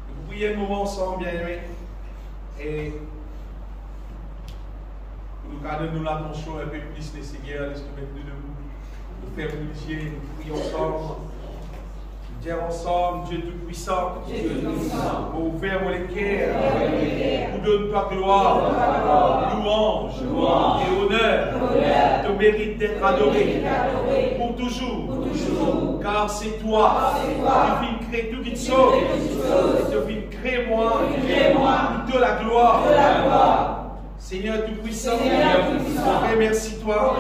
Nous prions un moment ensemble, bien-aimés. Et nous gardons l'attention un peu plus les Seigneurs, laisse nous mettre debout. Nous faire religieux, nous prions ensemble. Nous disons ensemble, Dieu Tout-Puissant, pour ouvrir mon cœur, nous donne-toi gloire, louange et honneur, te mérite d'être adoré pour toujours, car c'est toi qui viens créer tout qui te sauve, et tu viens créer moi de la gloire. Seigneur Tout-Puissant, remercie-toi,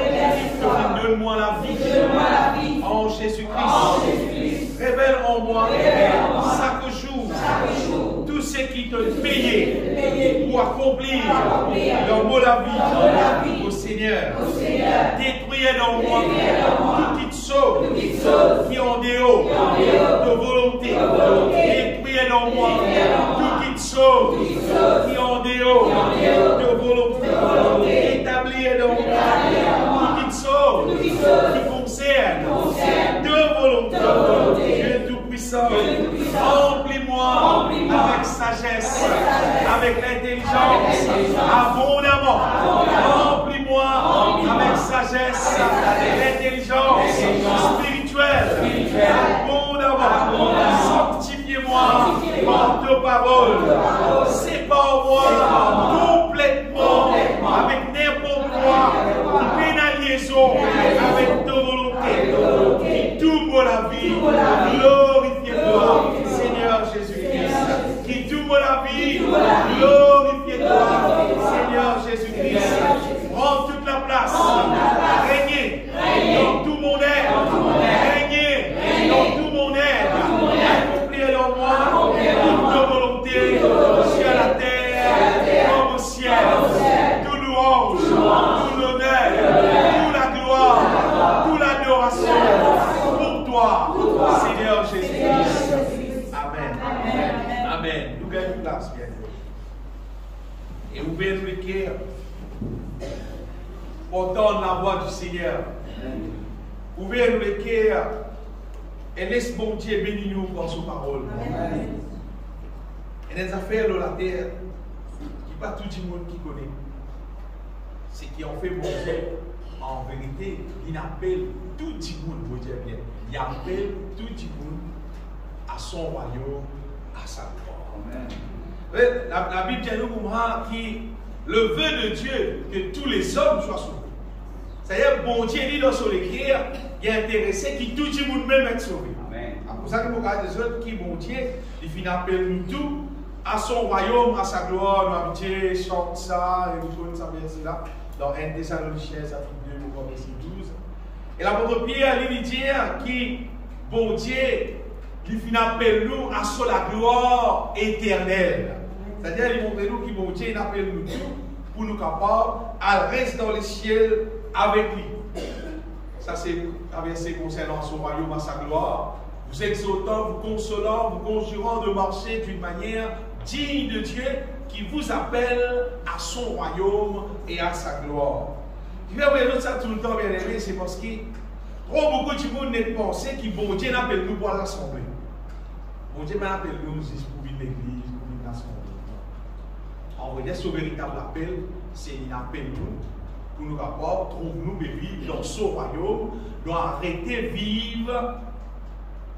donne-moi la vie en Jésus-Christ. Révèle en moi chaque jour tout ce qui te payait pour accomplir dans mon la vie au Seigneur. Détruis dans moi tout qui te sauve, qui est en dehors de volonté. Détruis dans moi tout qui te sauve, qui est en dehors de volonté. Établis dans moi tout qui te sauve, qui concerne de volonté. Dieu Tout-Puissant, remplis-moi avec sagesse, avec l'intelligence, abondamment. Remplis-moi avec sagesse, l'intelligence spirituelle, abondamment. Sanctifie-moi par ta parole. Sépare-moi complètement avec n'importe quoi, pénalisation avec ta volonté. Tout pour la vie, glorifie-toi, Seigneur Jésus-Christ. Qui tout pour la vie, glorifie-toi, Seigneur Jésus-Christ. Prends toute la place, régnez dans tout mon être, régnez dans tout mon être, accomplir en moi toute ta volonté, sur la terre comme au ciel. Toute louange, tout l'honneur, toute la gloire, toute l'adoration. Seigneur Jésus-Christ. Amen. Amen. Nous gagnons place, bien. Et ouvrez le cœur. Entendre la voix du Seigneur. Ouvrez le cœur. Et laisse mon Dieu bénir nous par sa parole. Amen. Et les affaires de la terre, qui pas tout le monde qui connaît. C'est qui ont fait mon Dieu. En vérité, il appelle tout le monde, pour dire bien. Il appelle tout le monde à son royaume, à sa gloire. La Bible dit nous qui le vœu de Dieu que tous les hommes soient sauvés. C'est-à-dire, bon Dieu dit dans son écrire, il est intéressé que tout le monde même être sauvé. C'est pour ça que nous regardons les autres qui, bon Dieu, il finit appelle nous tous à son royaume, à sa gloire. Nous Dieu chante ça, et nous connaissons ça bien cela. Dans 1 Thessaloniciens, chapitre 2, verset 12. Et l'apôtre Pierre, lui dit qui, bon Dieu, il finit appelle nous à son la gloire éternelle. C'est-à-dire, il montre nous qui, bon Dieu, il appelle nous tous pour nous capables à rester dans les ciels avec lui. Ça, c'est un verset concernant son royaume à sa gloire. Vous exhortant, vous consolant, vous conjurant de marcher d'une manière digne de Dieu qui vous appelle à son royaume et à sa gloire. Je vais vous dire ça tout le temps, bien aimé, c'est parce que trop beaucoup de monde n'est pensé que bon Dieu n'appelle nous pour l'assemblée. Bon Dieu m'appelle nous juste pour vivre l'église, pour vivre l'assemblée. En vrai, ce véritable appel, c'est un appel nous, pour nous capables, trouve-nous vivre dans son royaume, nous arrêter de vivre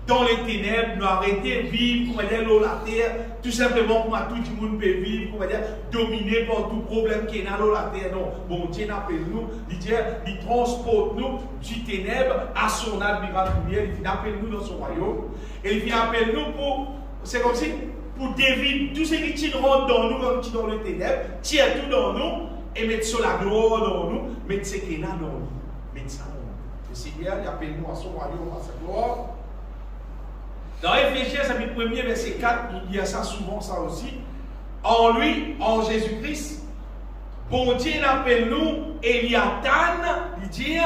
dans les ténèbres, nous arrêter de vivre, comment dire, la terre, tout simplement pour tout le monde peut vivre, comment dire, dominé par tout problème qui est dans la terre. Non, bon Dieu appelle nous, il transporte nous du ténèbre à son admirable lumière, il appelle nous dans son royaume, et il appelle nous pour, c'est comme si, pour dévier tout ce qui rentre dans nous, comme qui dans le ténèbre, tire tout dans nous, et mettre sur la gloire dans nous, mettre ce qui est là dans nous, mettre ça dans nous. Le Seigneur, il appelle nous à son royaume, à sa gloire. Dans Éphésiens, chapitre 1er, verset 4, il y a ça souvent, ça aussi. En lui, en Jésus-Christ, bon Dieu appelle nous Eliatan, il dit,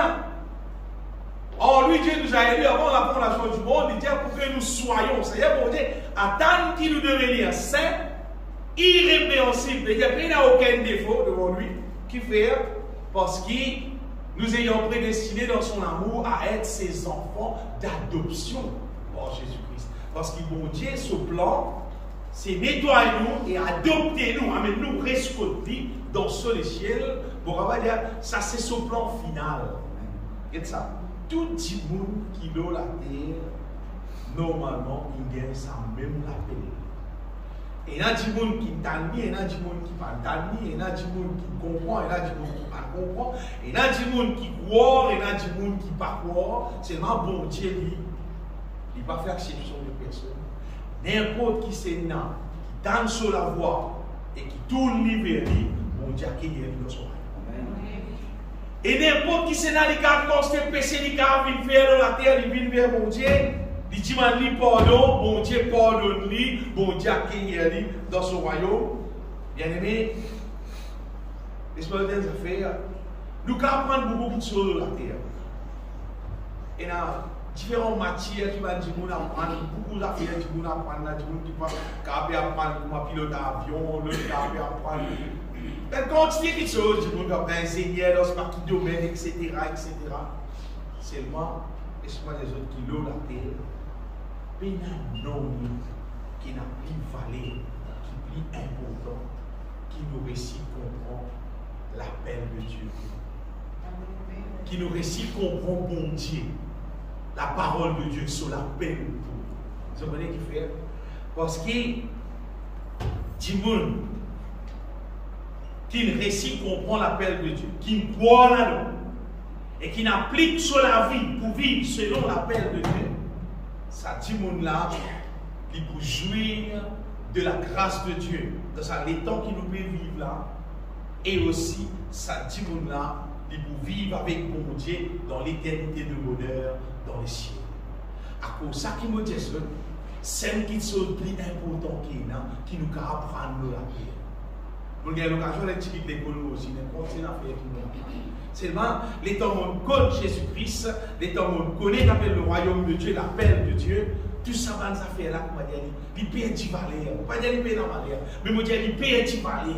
en lui, Dieu nous a élus avant la fondation du monde, il dit pour que nous soyons, c'est-à-dire, bon Dieu, attend qu'il nous devenir saints, irrépréhensibles, c'est-à-dire qu'il n'y a aucun défaut devant lui, qui fait, parce que nous ayons prédestiné dans son amour à être ses enfants d'adoption par Jésus-Christ. Parce que bon Dieu, ce plan, c'est nettoyer nous et adopter nous, amener nous ressusciter dans ce ciel. Bon, on va dire, ça c'est ce plan final. Regardez ça. Tout le monde qui est la terre, normalement, il gagne ça même l'appel. Et il y a des gens qui t'admirent, il y a des gens qui ne t'admirent, il y a des gens qui comprennent, il y a des gens qui ne comprennent pas. Il y a des gens qui croient, il y a des gens qui ne croient pas. Seulement, bon Dieu, il ne va pas faire exception de personne. N'importe qui c'est là, qui danse sur la voie et qui tourne vers lui, bon Dieu, qui est dans son royaume. Et n'importe qui c'est là, qui a consté péché, qui a envie de faire dans la terre, il vient vers mon Dieu. Il dit, pardon, bon Dieu pardonne-lui, bon Dieu accueille-lui dans son royaume. Bien aimé, l'esprit des affaires, nous apprenons beaucoup de choses de la terre. Et il y a différentes matières qui vont dire qu'on apprend, beaucoup d'affaires qui vont apprendre, des gens qui vont apprendre comment piloter un avion, l'autre qui vont apprendre. Mais continue de choses, des gens qui vont être ingénieurs dans ce parti domaine, etc. Seulement, l'esprit des autres qui l'ont la terre. Mais il y a un homme qui n'a plus valeur, qui est plus important, qui nous réussit à comprendre l'appel de Dieu. Qui nous réussit à comprendre bon Dieu, la parole de Dieu sur l'appel de Dieu. Vous comprenez ce qu'il fait? Parce que du monde qui ne réussit à comprendre l'appel de Dieu, qui croit là-dedans, et qui n'applique sur la vie pour vivre selon l'appel de Dieu, ça dit monde là, il peut jouir de la grâce de Dieu dans les temps qui nous peut vivre là, et aussi ça dit monde là, il peut vivre avec mon Dieu dans l'éternité de bonheur dans les cieux. À cause de ça qui me dit c'est qui sont plus important qui nous apprendre la paix. Nous avons l'occasion d'être l'école aussi, n'importe quelle affaire qui nous apprend. Seulement, les temps où on connaît Jésus-Christ, les temps où on connaît l'appel le royaume de Dieu, l'appel de Dieu, tout ça va nous faire là, comme on dit, il peut être valeur. Pas dire il peut être valeur, mais on dit il peut être valeur.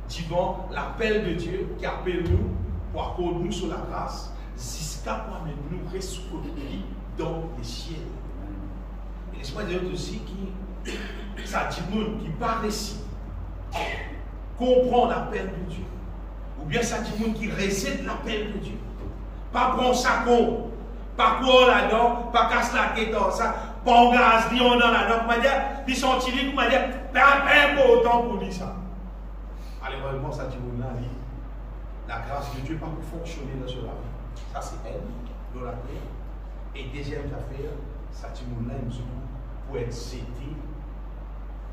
Disons, l'appel de Dieu qui appelle nous pour accorder nous sur la grâce, jusqu'à pour amener nous ressusciter dans les cieux. Et l'esprit de Dieu aussi qui, ça dit monde qui pas réussi, comprend l'appel de Dieu. Ou bien ça dit monde qui récite l'appel de Dieu. Pas prendre ça con, pas courir là-dedans, pas casser la tête dans ça, pas en gaz, ni on dans là-dedans, comment dire, puis scientifique, comment dire, pas important pour dire ça. Allez, vraiment, ça dit monde là, la grâce de Dieu pas pour fonctionner dans ce la vie. Ça c'est elle, dans la terre. Et deuxième affaire, ça dit monde là, pour être cété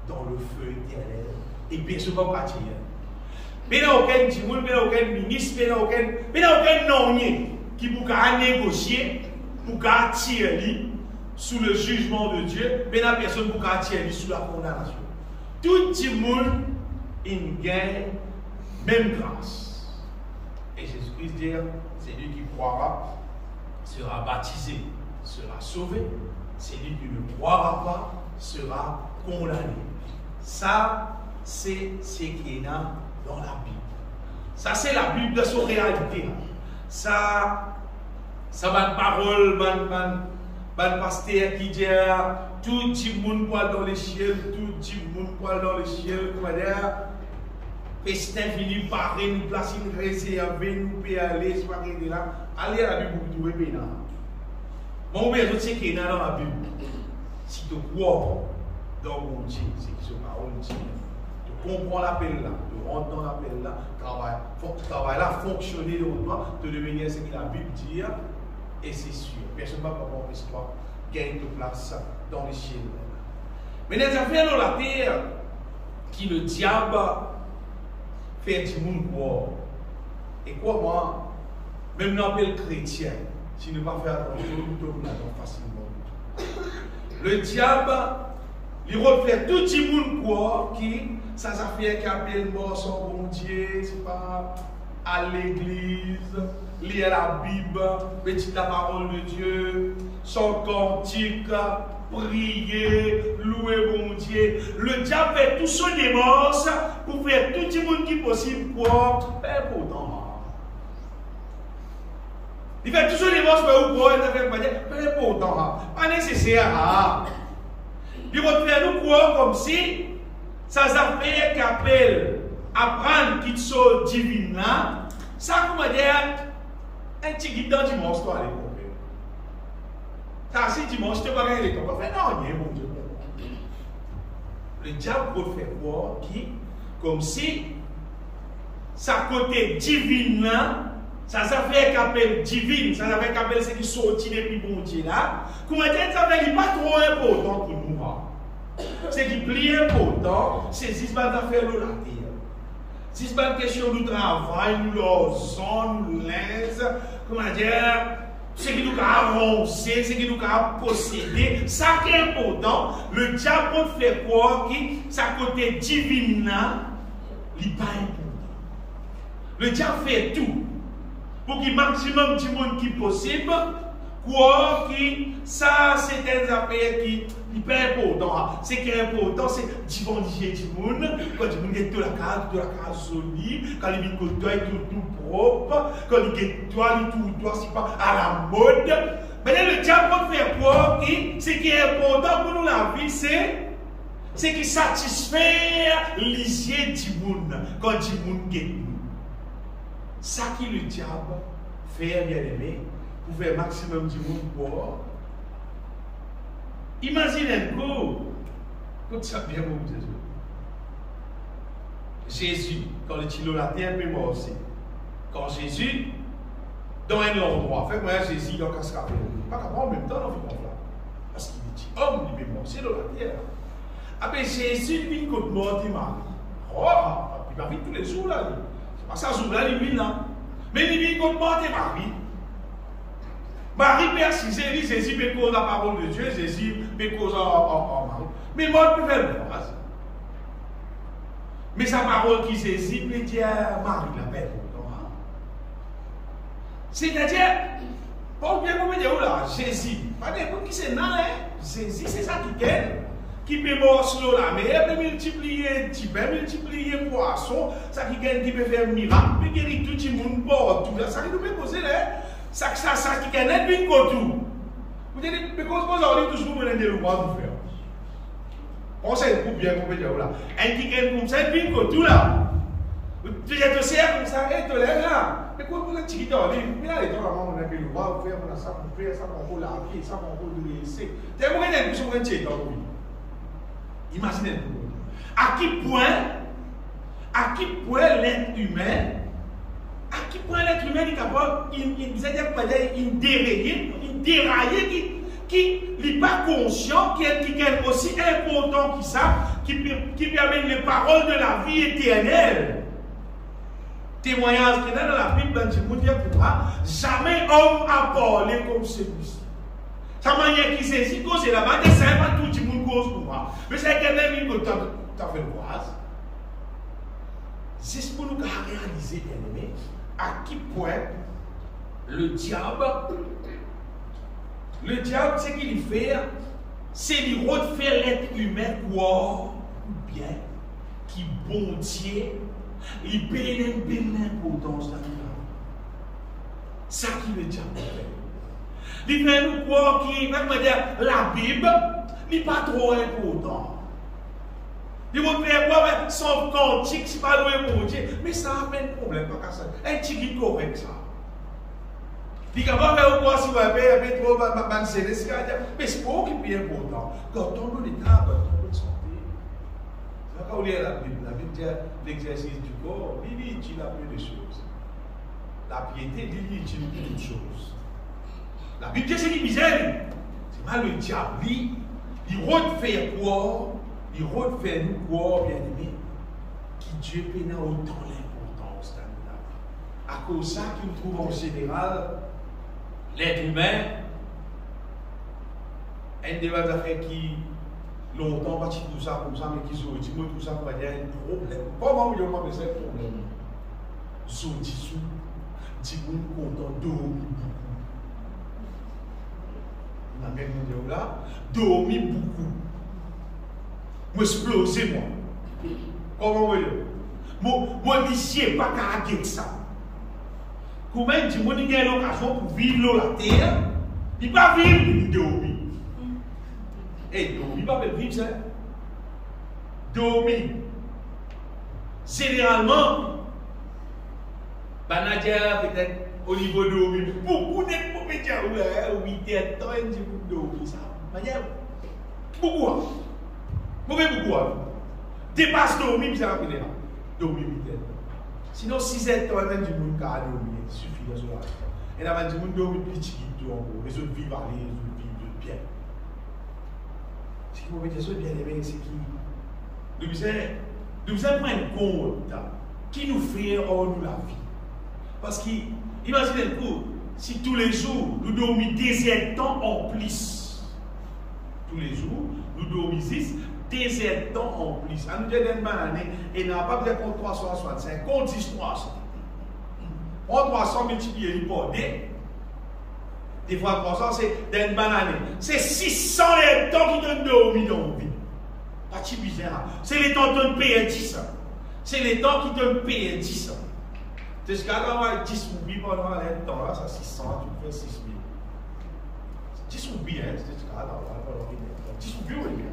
dans le feu éternel. Et bien sûr, pas partir. Mais il n'y a aucun Dimoun, mais il n'y a aucun ministre, mais il n'y a aucun non qui peut négocier, pour tirer sous le jugement de Dieu, mais il n'y a personne pour tirer sous la condamnation. Tout Dimoun, il gagne même grâce. Et Jésus-Christ dit, c'est lui qui croira, sera baptisé, sera sauvé. Celui qui ne croira pas sera condamné. Ça, c'est ce qui est là dans la Bible. Ça, c'est la Bible de son réalité. Ça va de parole, ban pasteur qui dit tout le monde poil dans les ciels, tout le monde poil dans les ciels, comment dire, festin fini par une place, une réserve, nous pouvons aller, soit arriver là. Allez à la Bible pour trouver bien. Mon père, je sais qu'il y a dans la Bible. Si tu crois dans mon Dieu, c'est que ce parole dit. Tu comprends l'appel là, tu rentres dans l'appel là, travail là, fonctionner de toi, de devenir ce que la Bible dit, et c'est sûr. Personne ne va pas comprendre l'histoire, gagne de place dans les cieux. Mais les affaires dans la terre, qui le diable fait du monde croire. Et quoi, moi, même l'appel chrétien, si ne pas faire attention, nous tombe là-dedans facilement. Le diable, il reflète tout le monde croire qui, ça fait qui appelle mort son bon Dieu, c'est pas à l'église, lire la Bible, petit la parole de Dieu, son cantique, prier, louer bon Dieu. Le diable fait tout son démence pour faire tout le monde qui est possible croire, mais pourtant. Il fait toujours les morts pour vous, il fait pas pourtant, pas nécessaire. Il va faire nous croire comme si ça s'appelle qu'appelle apprendre qu'il soit divin là. Ça, comment dire, un petit guide dans dimanche, toi, allez, mon père. Car si dimanche, tu vas gagner les temps, on va faire non, mon Dieu. Le diable peut faire croire qui, comme si sa côté divin là, ça fait qu'appelle divine, ça fait qu'appelle ce qui sortit depuis bon Dieu là. Comment dire, ça fait qu'il n'est pas trop important pour nous. Ce qui est plus important, c'est si ce affaire de la terre. Si c'est une question de travail, nous l'osons, nous l'aise, comment dire, ce qui nous a avancé, ce qui nous a possédé, ça qui est important, le diable peut faire croire que sa côté divin là, il n'est pas important. Le diable fait tout pour qu'il y ait maximum de monde qui est possible, croire que ça c'est un affaire qui n'est pas important. Ce qui est important, c'est diviser du monde. Quand du monde est de la case solide, quand il vient de toi, il est tout propre, quand il est toi, il est tout toi, c'est pas à la mode. Mais le diable peut faire croire que ce qui est important pour nous la vie, c'est qui satisfait l'isier du monde quand du monde est nous. Ça qui le diable fait, bien aimé, pour faire maximum du monde pour. Imaginez-vous, tout ça bien mon Jésus. Jésus, quand le tilo la terre, mais moi aussi. Quand Jésus, dans un endroit, fait moi Jésus dans un scapé. Pas qu'à en même temps, on fait comme ça. Parce qu'il dit, homme, il est mort, c'est dans la terre. Après Jésus, il vient contre mort et Marie. Oh, il va vivre tous les jours là. C'est pas ça, jour là, il vient là. Mais il vient contre mort et Marie. Marie persiste, Jésus peut causer la parole de Dieu, Jésus peut causer en Marie. Mais moi, je peux faire le phrase. Mais sa parole qui Jésus peut dire Marie la paix pour toi. C'est-à-dire, pour bien vous dire là, Jésus, pas n'importe qui c'est non, Jésus, c'est ça qui gagne. Qui peut mort sur la mer, peut multiplier, qui peut multiplier poisson, ça qui gagne, qui peut faire miracle, peut guérir tout le monde, tout ça qui nous peut poser là. Ça qui gagne, puis tout. Vous dites, mais quand vous avez toujours mené le droit de faire. On sait pour bien qu'on peut dire là. Un qui gagne comme ça, puis tout là. Tu es aussi comme ça, et tu lèves là. Mais quand vous êtes petit, mais là, les gens, on a fait le droit de faire, on a ça pour faire, ça pour la vie, ça pour le laisser. C'est pour gagner une souveraineté dans le vie. Imaginez-vous. À quel point l'être humain, est capable de dérailler, qui n'est pas conscient, qui est aussi important que ça, qui permet les paroles de la vie éternelle. Témoignage qui est dans la Bible, dans le monde, jamais homme a parlé comme celui-ci. Sa manière qui saisit, c'est la bas c'est pas tout le monde cause pour moi. Mais c'est quelqu'un qui tu as fait le croise. C'est pour nous réaliser, bien aimé, à quel point le diable, ce qu'il fait, c'est lui refaire l'être humain quoi, ou bien, qui bon Dieu, il paye l'importance dans la vie. Ça qui le diable fait. Il fait nous croire que la Bible n'est pas trop important. Il va faire quoi son cantique, c'est pas loin pour Dieu. Mais ça a un problème, pas ça. Un petit correct ça. Il est capable de faire quoi si vous avez trop de mais c'est pas qui est important. Quand on a l'état, quand on a santé. C'est quand on lit la Bible dit l'exercice du corps, il utilise peu de choses. La piété, il utilise peu de choses. La Bible dit c'est une misère. C'est mal le diable. Il refait quoi? Il refait nous quoi, bien aimé? Qui Dieu peut n'a autant l'importance dans la vie. À cause de ça qu'il trouve en général, l'être humain, un des affaires qui longtemps parti tout ça comme ça, mais qui sont dit tout ça pour dire un problème. Comment vous avez c'est un problème? Sont dissous, dit content dormi beaucoup. On a bien dit là, dormi beaucoup. M'exploser moi. Comment vous voyez? Moi d'ici pas qu'à gagner ça. Comment dit moi il y a l'occasion pour vivre la terre, il pas vivre de dormir. Et dormir, pas vivre ça. Dormir. Généralement, Nadia, peut-être au niveau de dormir, beaucoup d'être pour me dire, oui, 8 heures, temps, et du dormir, ça. Beaucoup. Beaucoup. Dépasse dormir, puis ça va finir. Dormir 8 heures. Sinon, 6 heures, temps, et du monde qui a dormi, suffit de cela. Et là, du monde dormir petit, tout en gros. Les autres vivent à l'aise, les autres vivent bien. Ce qui m'a dit, c'est bien aimé, c'est qui nous avons un compte qui nous fait hors nous la vie. Parce qu'imaginez le coup, si tous les jours nous dormons 2 heures de temps en plus, tous les jours nous dormons 6, 2 heures de temps en plus. À nous dire d'une année, et n'a pas besoin de compte 365, compte 10 300. On 300 multiplié par 2. Des fois 300, c'est d'une année. C'est 600 heures de temps qui nous dormons dans la vie. Pas si bizarre. C'est les temps qui te payent 10. C'est les temps qui te payent 10. Tu sais, quand on a 10 roupies pendant le temps, là, ça 600, tu fais 6 000. 10 roupies, hein, c'est ce cas-là. 10 roupies, oui.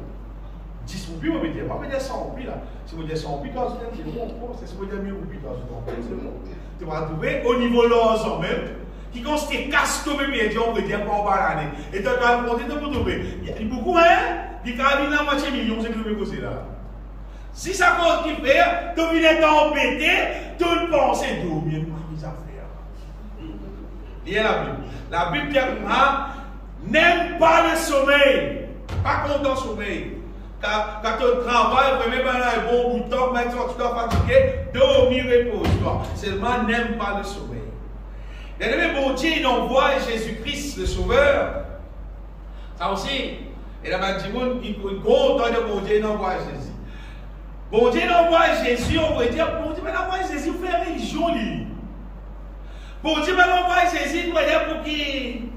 10 roupies, on va dire. Pas dire 100 roupies, là. Si on dit 100 roupies, dans ce c'est bon. C'est ce qu'on dit 1000 roupies, dans ce c'est bon. Tu vas trouver au niveau de l'or même, qui constate casse tout le pays, on va dire, par l'année. Et tu vas compter, tu vas trouver. Il y a beaucoup, hein? Il y a la moitié million, c'est que je vais poser là. Si ça compte qui fait, tu viens t'embêter, tu ne penses pas dormir, mes affaires. Il y a la Bible. La Bible dit n'aime pas le sommeil. Pas content sommeil. Quand tu travailles, vraiment un bon bout de temps, maintenant tu dois fatiguer, dormir, repose-toi. Seulement n'aime pas le sommeil. Bien aimé, bon Dieu, il envoie Jésus-Christ, le Sauveur. Ça aussi. Et là, il gros temps de bon Dieu n'envoie Jésus. Bon Dieu n'envoie Jésus, on va dire, bon Dieu n'envoie Jésus pour faire religion. Bon Dieu n'envoie Jésus pour dire pour qui.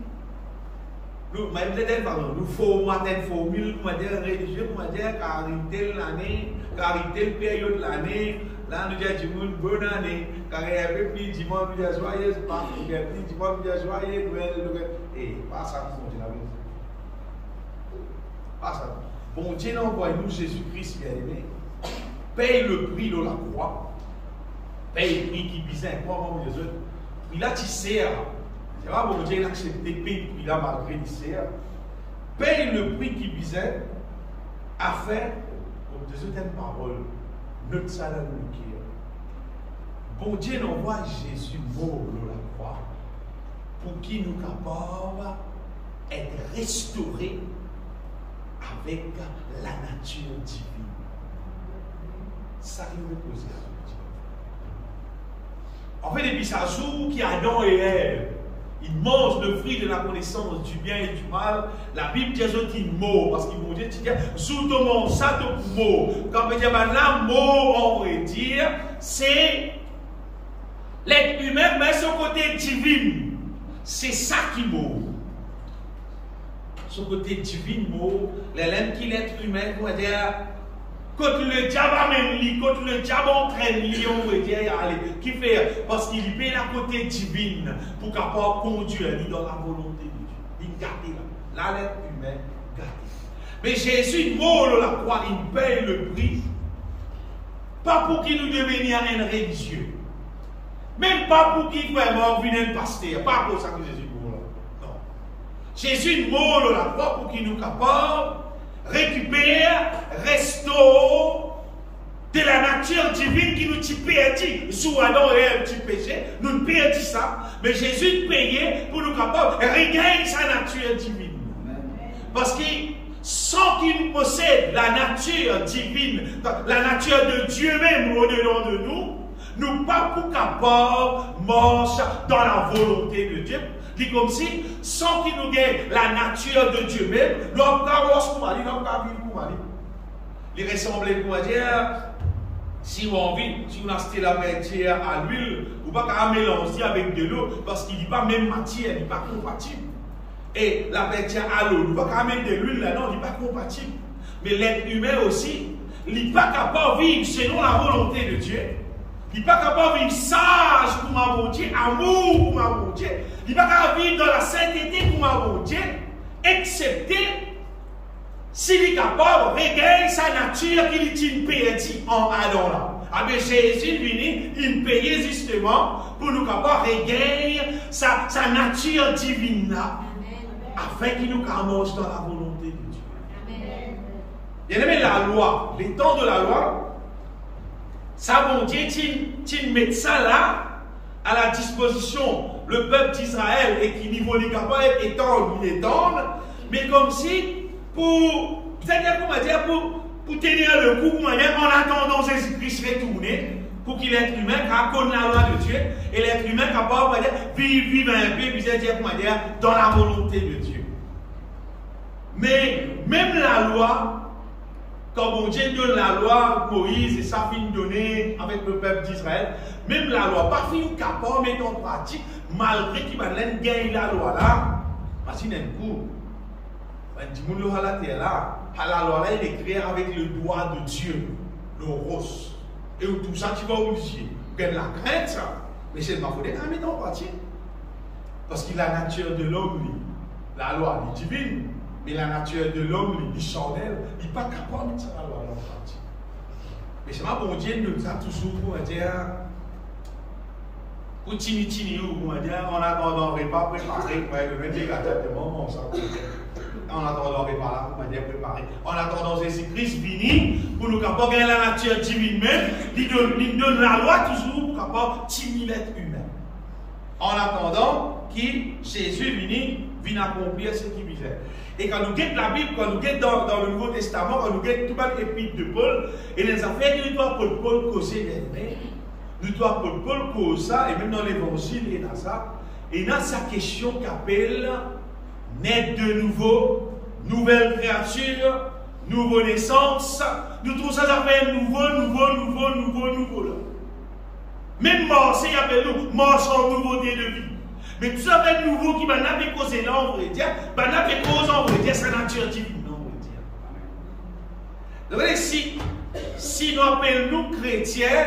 Nous faut une formule, pour dire religieux, pour dire carité l'année, carité le période de l'année. Là, nous disons bonne année, car il y a un peu plus dimanche, nous disons joyeux, il y a plus dimanche, nous disons joyeux, Noël. Et pas ça, bon Dieu n'avait. Pas ça. Bon Dieu envoie nous Jésus-Christ, bien aimé, paye le prix de la croix, paye le prix qui visait un croix comme les autres. Il a tissé, c'est vrai, bon Dieu a accepté de payer le prix là malgré tissé, paye le prix qui visait à faire, comme des autres paroles, notre salaire de cœur. Bon Dieu envoie Jésus mort de la croix pour qu'il nous capable d'être restaurés avec la nature divine. Ça qui nous pose la question. En fait, depuis ça jour qui Adam et Ève, ils mangent le fruit de la connaissance du bien et du mal. La Bible dit qu'ils mourent parce qu'ils vont dire, surtout ça de mort. Quand on dit la mort, on va dire, c'est l'être humain, mais son côté divin. C'est ça qui meurt. Son côté divin mot, l'élève qui l'être humain, on va dire, quand le diable amène lui, quand le diable entraîne lui, on va dire, allez, qui fait, parce qu'il paye la côté divine pour capable conduire lui dans la volonté de Dieu. Il garde là, l'être humain garde. Mais Jésus mort de la croix, il paye le prix, pas pour qu'il nous devienne un religieux, même pas pour qu'il vraiment vienne un pasteur, pas pour ça que Jésus mort là. Non. Jésus mort de la croix pour qu'il nous capable récupère, restaure de la nature divine qui nous perdit. Sous Adam et Ève, tu péché, nous perdit ça. Mais Jésus payait pour nous capables de regagner sa nature divine. Parce que sans qu'il possède la nature divine, la nature de Dieu même au-dedans de nous, nous ne sommes pas capables de marcher dans la volonté de Dieu. C'est comme si, sans qu'il nous gagne la nature de Dieu même, nous n'avons pas vivre pour aller. Il ressemble pour dire, si on a envie, si on a acheté la matière à l'huile, ou pas qu'à mélanger avec de l'eau, parce qu'il n'est pas même matière, il n'est pas compatible. Et la matière à l'eau, nous ne pas qu'à mettre de l'huile là-dedans, il n'est pas compatible. Mais l'être humain aussi, il n'est pas capable de vivre selon la volonté de Dieu. Il n'est pas capable de vivre sage pour ma bon Dieu, amour pour ma bon Dieu. Il n'est pas capable de vivre dans la sainteté pour ma bon Dieu, excepté s'il est capable, regagne sa nature qu'il est perdu en Adam là. Avec Jésus venu, il payait justement pour nous capables regagner sa nature divine là, afin qu'il nous marche dans la volonté de Dieu. Bien aimé, la loi, les temps de la loi, ça bon Dieu, tu mets ça là à la disposition le peuple d'Israël et qui niveau les capables étendre, il étendre, mais comme si pour, c'est-à-dire comment dire, pour tenir le coup, en attendant Jésus-Christ retourner, pour qu'il être humain, car connaît la loi de Dieu, et l'être humain capable de vivre un peu, puis c'est-à-dire comment dire, dans la volonté de Dieu. Mais même la loi, quand bon Dieu donne la loi, Moïse et sa fin donnée avec le peuple d'Israël, même la loi, pas fin capable de mettre en pratique, malgré qu'il va gagner la loi là, parce qu'il y a un coup. La loi là, il est créé avec le doigt de Dieu, le rose. Et tout ça, tu vas obligé. Tu as la crainte, ça. Mais c'est pas fondé à mettre en pratique. Parce que la nature de l'homme, la loi est divine. Mais la nature de l'homme, il est charnel. Il n'est pas capable de mettre la loi en pratique. Mais c'est pas bon Dieu nous a toujours pour dire. Pour tini ou pour dire, on attend un repas préparé pour le 24 moment, ça. En attendant le repas là, pour dire préparé. En attendant Jésus-Christ vini, pour nous capables de gagner la nature divine même, il donne la loi toujours pour capable de l'être humain. En attendant que Jésus vienne accomplir ce qu'il visait. Et quand nous guettons la Bible, quand nous guettons dans le Nouveau Testament, quand nous guettons tout l'épître de Paul, et les affaires que nous doit Paul causer les mains, nous doit Paul causer ça, et même dans l'évangile, il y a ça, et dans sa question qu'appelle naître de nouveau, nouvelle créature, nouveau naissance, nous trouvons ça s'appelle nouveau là. Même mort, c'est appelle nous, mort sans nouveauté de vie. Mais tout ça fait nouveau qui va n'avoir causé là, on va dire, va n'avoir causé, on va dire, sa nature divine, on va dire. Si nous appelons nous chrétiens,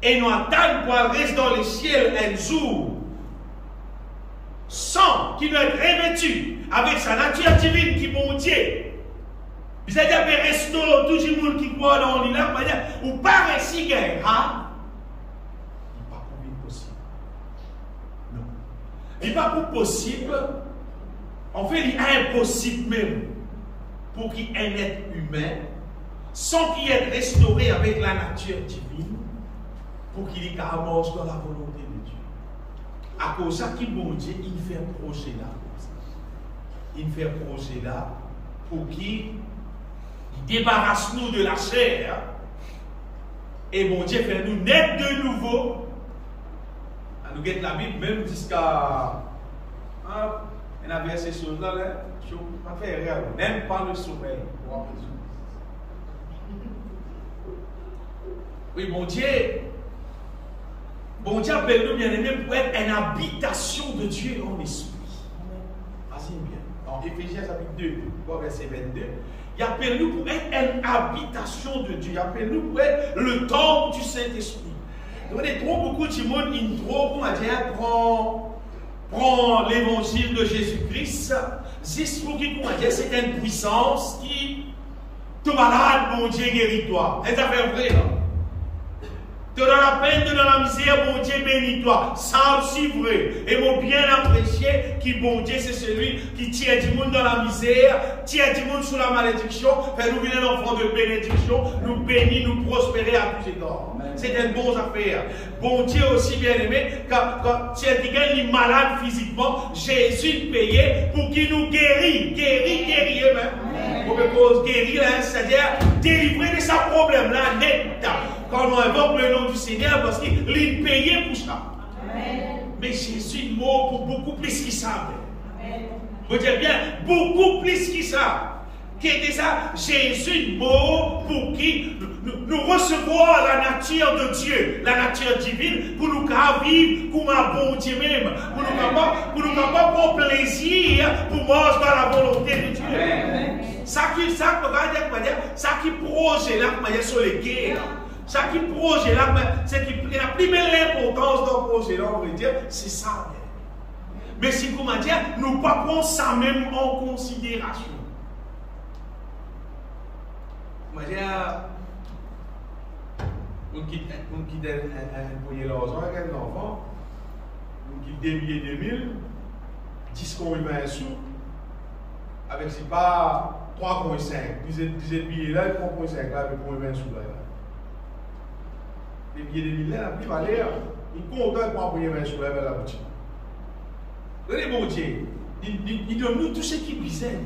et nous attendons pour rester dans les ciels un jour, sans qu'il doit être revêtu avec sa nature divine qui est bon Dieu. C'est-à-dire que reste tout le monde qui croit dans l'île, ou pas réussi guerre, il n'est pas possible. Non. Il n'est pas possible. En fait, il est impossible même pour qu'il y ait un être humain sans qu'il ait restauré avec la nature divine pour qu'il y ait carrément dans la volonté de Dieu. À cause de ça, qui bon Dieu, il fait un projet là. Il fait un projet là pour qu'il débarrasse nous de la chair. Et bon Dieu fait nous naître de nouveau. Nous guettons la Bible même jusqu'à. Il y a ces choses-là, je ne peux pas faire rien. Même pas le sommeil. Oui, bon Dieu appelle nous bien-aimés pour être une habitation de Dieu en esprit. Vas-y bien. Dans Éphésiens chapitre 2, verset 22, il appelle nous pour être une habitation de Dieu. Il appelle nous pour être le temple du Saint-Esprit. Donc, il y a trop beaucoup de monde qui prend l'évangile de Jésus-Christ, juste pour qu'il c'est une puissance qui te malade, mon Dieu, guéris-toi. C'est ça fait vrai, là. Te dans la peine, te dans la misère, mon Dieu, bénis-toi. Ça aussi vrai. Et mon bien apprécié, qui, bon Dieu, c'est celui qui tire du monde dans la misère, tire du monde sous la malédiction, fait nous venir l'enfant de bénédiction, nous bénit, nous prospérer à tous égards. C'est une bonne affaire. Bon Dieu aussi bien aimé, quand tu es quelqu'un malade physiquement, Jésus payait pour qu'il nous guérisse. Guérit, même. Pour que guérir, c'est-à-dire délivrer de sa problème là, net. Quand on invoque le nom du Seigneur, parce qu'il est payé pour ça. Amen. Mais Jésus est mort pour beaucoup plus que ça. Vous dites bien, beaucoup plus que ça. Qui était ça? Jésus est mort pour qui nous recevons la nature de Dieu, la nature divine, pour nous vivre comme un bon Dieu même, pour nous prendre plaisir, pour manger dans la volonté de Dieu. Amen. Ça qui projet là, sur les guerres. Ça qui projet là, c'est qui a plus belle l'importance d'un projet là, on va dire, c'est ça. Mais si comment dire, nous ne pas prendre ça même en considération. Moi, j'ai on quitte un poignet d'argent avec un enfant, on quitte 2 milliers 2000, 10 qu'on y met un sou, avec c'est pas 3,5, 10 billets là, 3,5 là, avec qu'on y met un sou là. Les billets 2000 là, puis valeur, il compte pour payer un sou là vers la boutique. Regardez bon Dieu, il donne nous tout ce qui brisait.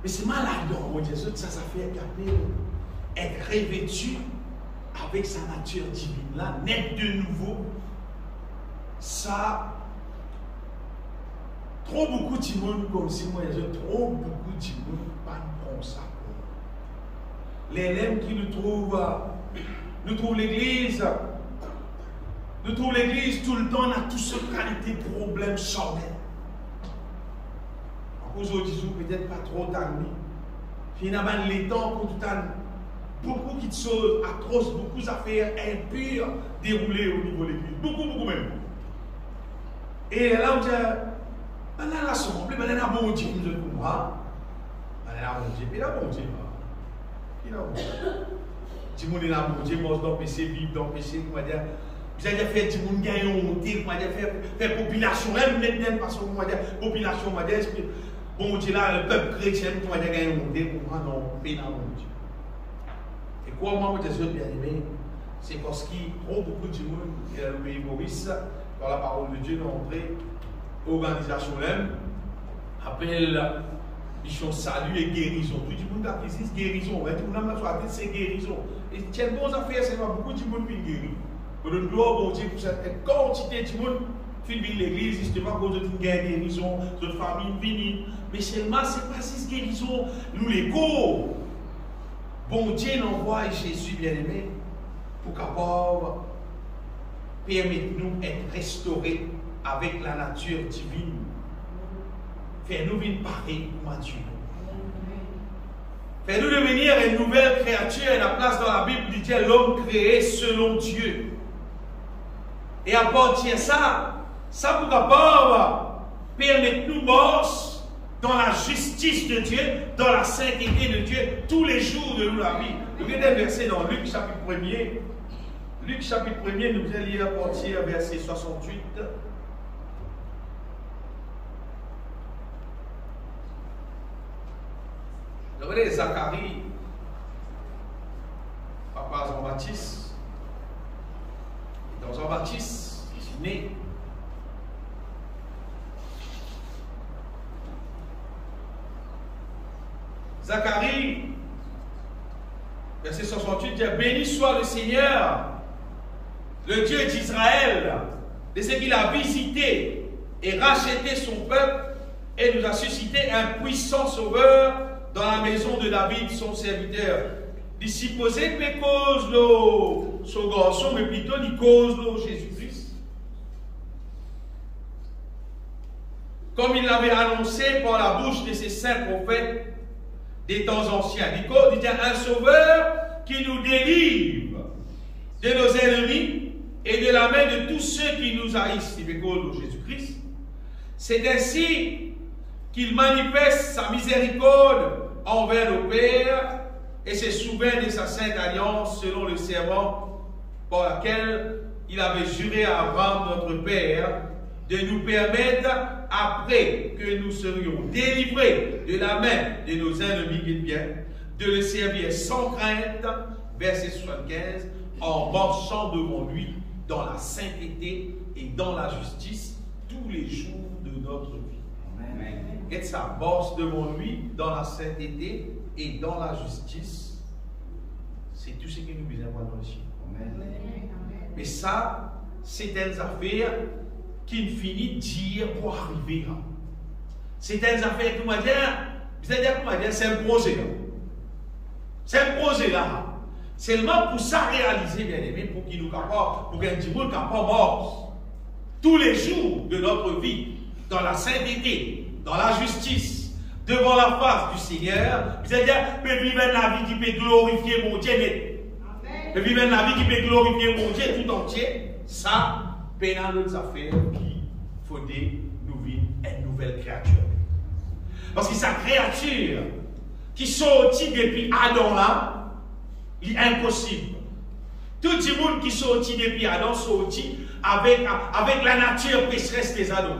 Mais c'est malade, mon Dieu, ça fait garder, être revêtu avec sa nature divine là, naître de nouveau. Ça, trop beaucoup de monde comme si moi, trop beaucoup de monde pas comme ça. Les élèves qui nous trouvent l'église. Nous trouvons l'église tout le temps, on a toutes ces qualités, problèmes, charnels. Aujourd'hui, peut-être pas trop tardé. Finalement, les temps, quand tout a beaucoup de choses atroces, beaucoup d'affaires impures déroulées au niveau de l'église. Beaucoup même. Et là, on dit, on a l'assemblée, on a un bon Dieu, nous devons voir. On a un bon Dieu, puis là, bon Dieu. Puis là, bon Dieu. Si on est un bon Dieu, mange dans le PC, vivre dans le PC, on va dire. Vous avez fait du monde gagner monter, vous avez fait population, même parce que vous avez population, vous avez bon Dieu là, le peuple chrétien, vous avez gagné monter, pour moi, non, mais non, mon Dieu. Et quoi, moi, je suis bien aimé, c'est parce qu'il y a beaucoup de monde, le pays Maurice, dans la parole de Dieu, d'entrer, organisation même, appelle mission salut et guérison. Tout le monde a précisé guérison, tout le monde a choisi c'est guérison. Et tiens, bonnes affaires, c'est pas beaucoup de monde qui guérit. Pour nous gloire bon Dieu pour cette quantité de monde qui vient l'église, justement, pour nous guérison, notre famille finie. Mais seulement, c'est pas si guérison, nous les cours. Bon Dieu nous envoie Jésus bien-aimé pour capable permettre nous d'être restaurés avec la nature divine. Faire-nous une pareille pour Dieu. Faire-nous devenir une nouvelle créature. Et la place dans la Bible dit l'homme créé selon Dieu. Et à partir de ça pour capable permettre nous marcher dans la justice de Dieu, dans la sainteté de Dieu, tous les jours de la vie. Nous avons des versets dans Luc chapitre 1er. Luc chapitre 1er, nous allons lire à partir verset 68. Regardez Zacharie, papa Jean-Baptiste. Dans Jean-Baptiste, qui est né. Zacharie, verset 68, dit béni soit le Seigneur, le Dieu d'Israël, de ce qu'il a visité et racheté son peuple et nous a suscité un puissant sauveur dans la maison de David, son serviteur. Il supposait que cause son garçon, mais plutôt il cause Jésus-Christ. Comme il l'avait annoncé par la bouche de ses saints prophètes des temps anciens. Il dit un sauveur qui nous délivre de nos ennemis et de la main de tous ceux qui nous haïssent. Il cause Jésus-Christ. C'est ainsi qu'il manifeste sa miséricorde envers nos pères et se souvient de sa sainte alliance selon le serment par lequel il avait juré à Abraham, notre père, de nous permettre, après que nous serions délivrés de la main de nos ennemis, bien, de le servir sans crainte, verset 75, en marchant devant lui dans la sainteté et dans la justice tous les jours de notre vie. Amen. Et ça marche devant lui dans la sainteté et dans la justice. C'est tout ce que nous besoin dans le ciel. Mais ça, c'est des affaires qui finit de dire pour arriver là. C'est des affaires que moi dire, c'est un projet là. C'est un projet là. Seulement pour ça réaliser, bien aimé, pour qu'il nous capable, pour qu'un petit monde capable mort tous les jours de notre vie, dans la sainteté, dans la justice, devant la face du Seigneur, c'est-à-dire, peut vivre la vie qui peut glorifier mon Dieu, peut vivre la vie qui peut glorifier mon Dieu tout entier, ça, c'est notre affaire qui faudrait nous vivre une nouvelle créature. Parce que sa créature, qui sorti depuis Adam là, il est impossible. Tout le monde qui sorti depuis Adam sorti avec la nature pécheresse des Adam.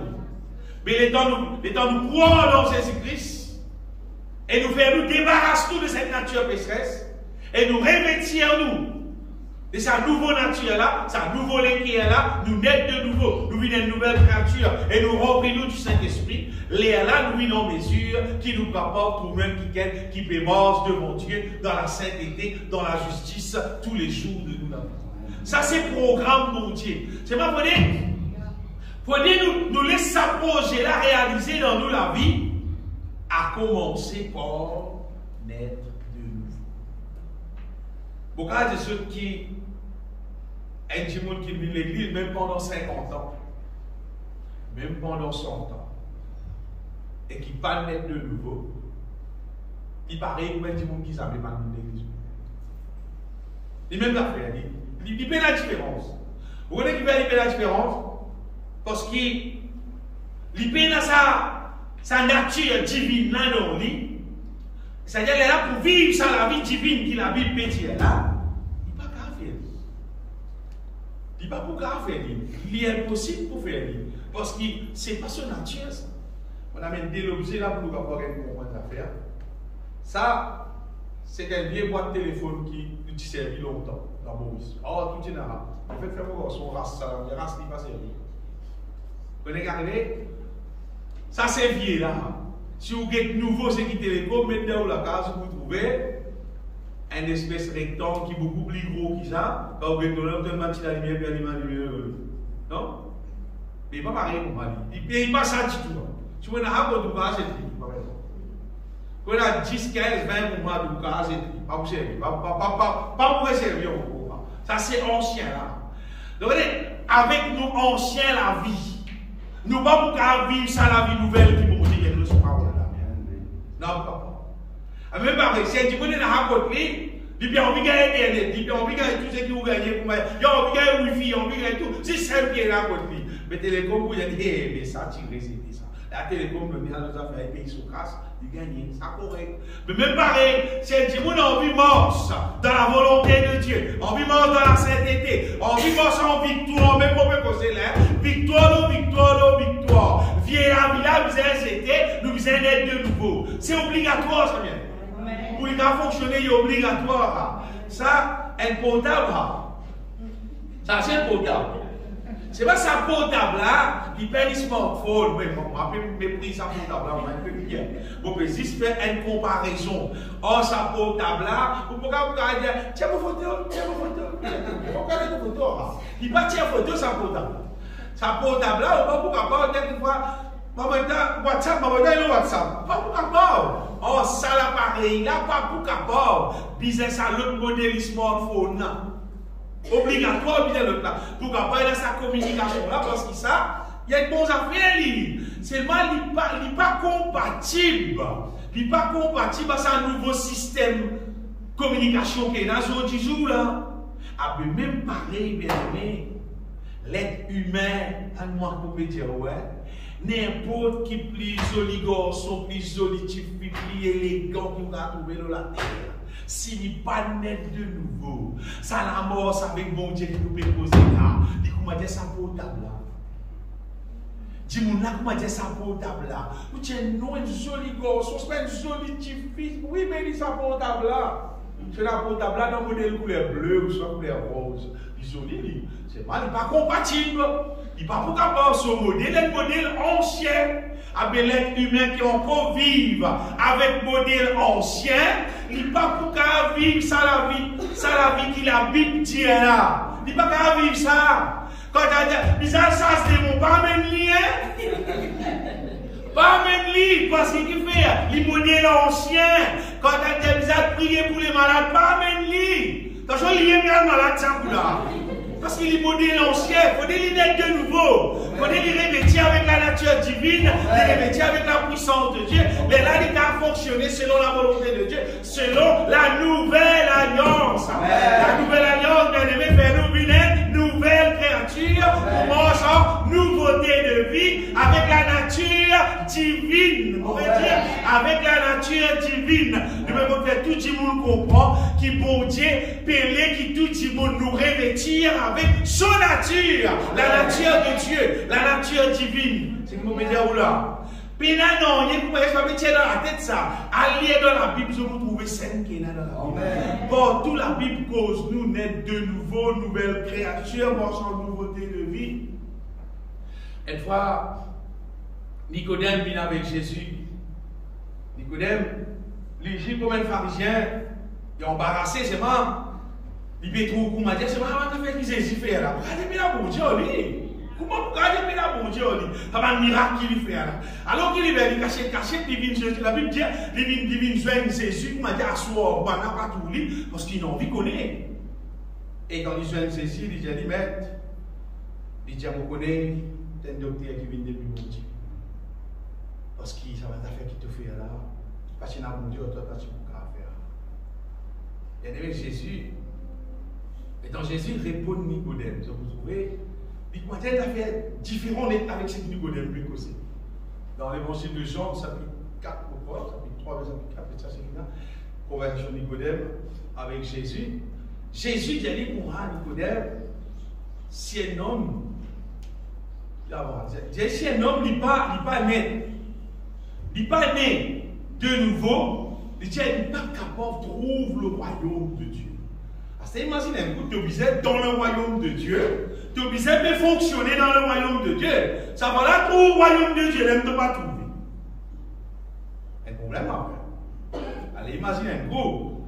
Mais les temps nous croire dans Jésus-Christ et nous faire nous débarrasser de cette nature pécheresse et nous revêtir nous de sa nouvelle nature là, sa nouvelle équerre là, nous naître de nouveau, nous venons une nouvelle créature et nous remplissons du Saint-Esprit. Les là, nous venons en mesure qui nous prépare pour même qui peut marcher devant Dieu dans la sainteté, dans la justice, tous les jours de nous. Ça, c'est le programme mon Dieu. C'est pas pour nous laisser sa projet là réaliser dans nous la vie, à commencer par naître de nouveau. Beaucoup de ceux qui un petit monde qui vit l'église, même pendant 50 ans, même pendant 100 ans, et qui pas naître de nouveau, il paraît comme un petit monde qui ne savait pas de l'église. Il même l'affaire, il fait la différence. Vous voyez qu'il fait la différence? Parce qu'il fait sa nature divine là dans lui. C'est-à-dire qu'il est là pour vivre ça, la vie divine qui la Bible peut dire là. Il n'est pas pour faire. Il est impossible pour faire. Parce que ce n'est pas son nature. Ça. On amène des objets là pour nous avoir une affaire. Ça, c'est un vieil boîte de téléphone qui nous servi longtemps dans Maurice. Oh, tout est là. En fait, faire son race, ça, la race n'est pas servie. Vous regardez, ça c'est vieux là. Si vous êtes nouveau, c'est qui télécom, mettez dans la case, vous trouvez un espèce rectangle qui est beaucoup plus gros que ça. Quand vous êtes dans l'autre, vous la lumière, puis la lumière. Non? Mais il n'est pas pareil pour moi. Il ne paye pas ça du tout. Si vous avez un peu de cas, c'est tout. Quand vous avez 10, 15, 20 mois de cas, c'est tout. Pas pour servir. Pas pour servir. Ça c'est ancien là. Donc, avec nous anciens la vie. Nous ne pouvons pas vivre ça la vie nouvelle qui nous dit que ce parole là. Non, pas. Même pareil, si tu connais la côté, il y a envie de gagner Internet, il y a envie de gagner tout ce qui vous gagnez pour moi, il y a envie de gagner Wi-Fi, il y a envie de gagner tout. C'est simple qui est là côté. Mais télécom, vous avez dit, mais ça, tu récites ça. La télécom, le bien, nous a fait payer sur casse, il gagne, ça correct. Mais même pareil, si tu as envie de marcher dans la volonté de Dieu, envie de marcher dans la sainteté, envie de marcher en victoire, même pour me poser là, victoire. Viens la vie là, vous avez c'était, nous vous allons être de nouveau. C'est obligatoire, ça vient. Pour les gars fonctionner, il est obligatoire. Ça, un portable. Ça, c'est un portable. C'est pas ça portable là, qui perd le smartphone. Mais bon, on peut mépriser ça portable là, on peut bien. On peut juste faire une comparaison. Oh, ça portable là, vous pouvez dire, tiens vos photos. Regardez vos photos. Il va tirer photo, ça portable. Ça portable là, on va pas dire une fois, WhatsApp, WhatsApp. Pas pour capable. Oh, ça l'appareil là, pas pour capable. Business à l'autre modèle smartphone là. Obligatoire, bien l'autre là. Pour capable sa communication là, parce que ça, il y a une bonne affaire. Seulement, il n'est pas compatible. Il n'est pas compatible à un nouveau système de communication qui est dans ce jour là. Ah, mais même pareil, bien aimé. L'être humain, à moi, pour me dire, ouais, n'importe qui plus joli garçon, plus joli type, plus élégant qui va trouver dans la terre, s'il n'est pas net de nouveau, ça la mort, ça avec bon Dieu qui nous peut poser là, dit comment dire ça portable là. Dis-moi là, comment dire ça portable là. Ou tiens, non, un joli garçon, c'est pas un joli type fils, oui, mais il ça portable là. C'est la portable là dans le modèle couleur bleue ou soit couleur rose. Joli, c'est pas compatible. Il n'est pas pour capable ce modèle, un modèle ancien, avec l'être humain qui encore vive avec modèle ancien, il n'est pas pour capable vivre ça la vie qui la Bible dit là. Il n'est pas capable vivre ça. Quand tu as dit, ça se démon, pas même lien. Pas même lui, parce qu'il fait les modèles anciens. Quand tu as dit, prier pour les malades, pas même lui. Quand je lis un malade, ça vous là. Parce qu'il est modèle ancien, il faut des lunettes de nouveau. Il faut des revêtir avec la nature divine, des revêtir avec la puissance de Dieu. Mais là, il a fonctionné selon la volonté de Dieu, selon la nouvelle alliance. La nouvelle alliance, bien aimé, fait nous une nouvelle créature, pour marcher nouveauté de vie avec la nature divine. On veut dire avec la nature divine. Nous pouvons faire tout le monde comprend qui bon Dieu, Pélé, qui tout le monde nous revêtir avec son nature. La nature de Dieu, la nature divine. C'est ce que vous pouvez dire ou là. Puis là, non, il y a pas mettre dans la tête ça. Allié dans la Bible, vous trouvez scène qui est là dans la Bible. Bon, toute la Bible cause nous naître de nouveau, nouvelles créatures, marchant en nouveauté de vie. Une fois, Nicodème vient avec Jésus. Nicodème, les Juifs comme un pharisien, ils ont embarrassé, c'est moi. Il peut trouver comment dire, c'est moi qui fait Jésus faire là. Regardez bien bon Dieu, lui. Comment regardez bien bon Dieu, lui. Ça va un miracle qu'il fait là. Alors qu'il est caché, il vient Jésus. La Bible dit, il vient joindre Jésus, comment dire, asseoir, pas tout lui, parce qu'il a envie de connaître. Et quand il joint Jésus, il dit, maître, il dit, vous connaissez, c'est un docteur qui vient depuis mon Dieu. Parce que ça va faire qui te fait là. Parce qu'il y a mon Dieu, toi, tu peux faire. Et avec Jésus, et dans Jésus répond Nicodème. Vous trouvez, Nicodème a fait différent avec ce que Nicodème lui causait. Dans l'évangile de Jean, chapitre 4, chapitre 3, verset 4, ça c'est là, conversion de Nicodème avec Jésus. Jésus dit pour Nicodème, si un homme, si un homme n'est pas né, il n'est pas né de nouveau, il n'est pas capable de trouver le royaume de Dieu. C'est imagine un coup, tu es obligé dans le royaume de Dieu, tu es obligé de fonctionner dans le royaume de Dieu. Ça va là, tout le royaume de Dieu, il ne pas trouver. Un problème après. Allez, imagine un coup,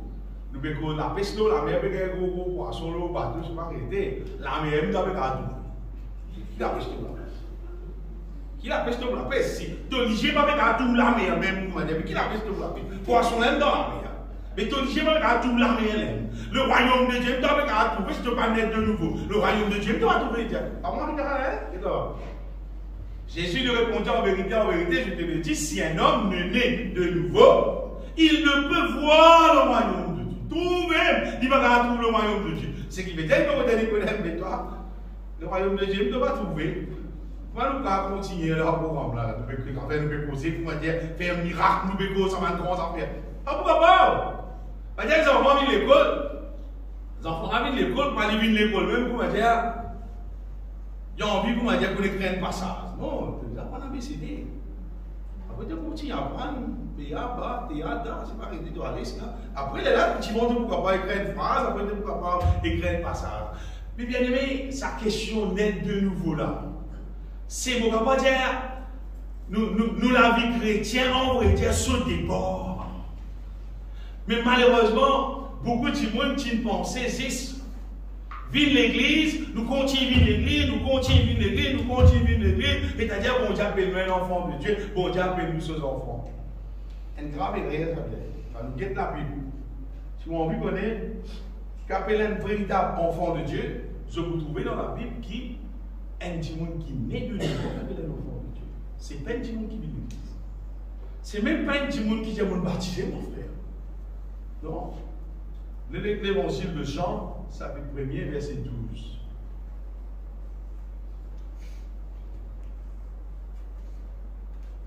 nous avons la pêche l'eau, la mer, un gros poisson, l'eau, bateau, je ne sais pas arrêter. La mer, nous avons un qui la pêche l'eau? Qui la pêche l'eau? La pêche, si. Tu es obligé de faire tout la mer, même, qui la pêche l'eau? Poisson, même dans la mer. Mais tu es obligé de faire tout la mer. Le royaume de Dieu, tu dois trouver, si tu ne pas naître de nouveau. Le royaume de Dieu, tu dois trouver. Jésus lui répondit en vérité, je te le dis, si un homme ne naît de nouveau, il ne peut voir le royaume de Dieu. Trouver, il va trouver le royaume de Dieu. Ce qui veut dire que mais toi, le royaume de Dieu, tu ne dois pas trouver. Moi, nous allons continuer le programme là. Nous pouvons poser, faire un miracle, nous pouvons ça va trois affaires. Pourquoi pas? Parce que les enfants viennent l'école. Les enfants viennent l'école, pas ils viennent l'école même pour dire. Ils ont envie pour dire qu'on écrit un passage. Non, tu n'as pas l'ABCD. Après, tu continues à apprendre. B.A., c'est pas arrêté de aller ça. Après, là, tu vas pourquoi pas écrire une phrase, après, pourquoi pas écrire un passage. Mais bien aimé, sa question naît de nouveau là. C'est pour pas dire, nous la vie chrétienne, on va dire ce départ. Mais malheureusement, beaucoup de monde qui pensent, c'est vivre l'église, nous continuons l'église, nous continuons l'église, nous continuons l'église, c'est-à-dire bon Dieu appelle nous un enfant de Dieu, bon Dieu appelle nous ses enfants. Une grave erreur, ça veut dire. Nous guette la Bible. Si vous avez envie de connaître, qu'appelle un véritable enfant de Dieu, je vous trouve dans la Bible qui est un petit monde qui naît de nouveau, appelle un enfant de Dieu. Ce n'est pas un petit monde qui vit l'église. Ce n'est même pas un petit monde qui est baptisé, mon frère. Non. L'évangile de Jean, chapitre 1er, verset 12.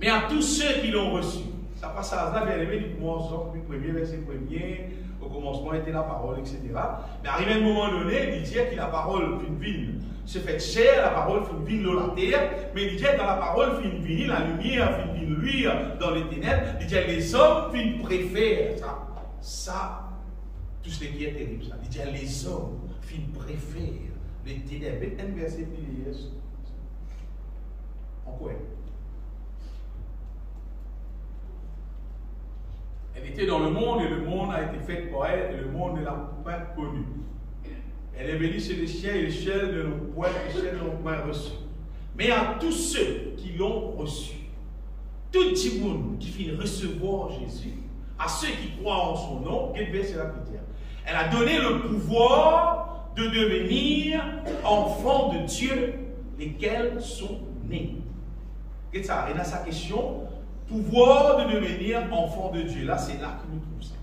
Mais à tous ceux qui l'ont reçu, ça passe à ça, bien aimé, du commencement, du premier, verset 1er, au commencement était la parole, etc. Mais arrivé à un moment donné, il dit que la parole fin vine se fait chair, la parole fin vine dans la terre, mais il dit que dans la parole fin vine, la lumière fin vine luire dans les ténèbres, il dit que les hommes fin préfèrent ça. Ça, tout ce qui est terrible, ça. Il dit que les hommes fin préfèrent les ténèbres. Un verset plus en quoi? Elle était dans le monde et le monde a été fait pour elle et le monde ne l'a pas connue. Elle est venue chez les chiens et les chiens ne l'ont point reçu. Mais à tous ceux qui l'ont reçu, tout le monde qui finit recevoir Jésus, à ceux qui croient en son nom, quel verset là qui dit? Elle a donné le pouvoir de devenir enfants de Dieu, lesquels sont nés. Et ça, et dans sa question, pouvoir de devenir enfant de Dieu. Là, c'est là que nous trouvons ça.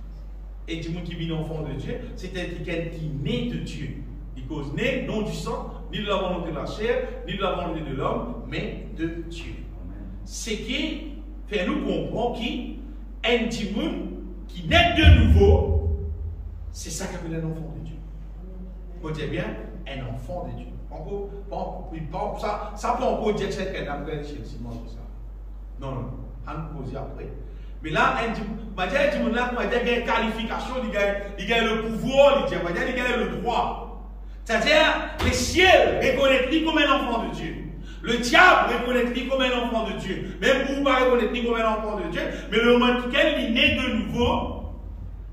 Et du monde qui vit enfant de Dieu, c'est quelqu'un qui naît de Dieu. Il cause né, non du sang, ni de la volonté de la chair, ni de la volonté de l'homme, mais de Dieu. C'est qui fait nous comprendre qu'un petit monde qui naît de nouveau, c'est ça qu'appelle un enfant de Dieu. Vous dites bien, un enfant de Dieu. Ça peut encore dire que c'est un après chez le Simon, tout ça. Non, non, on va nous poser après. Mais là, il y a une qualification, il y a le pouvoir, il y a le droit. C'est-à-dire, les ciels reconnaissent lui comme un enfant de Dieu. Le diable reconnaît lui comme un enfant de Dieu. Même vous ne reconnaissez lui comme un enfant de Dieu. Mais le moment où il est né de nouveau,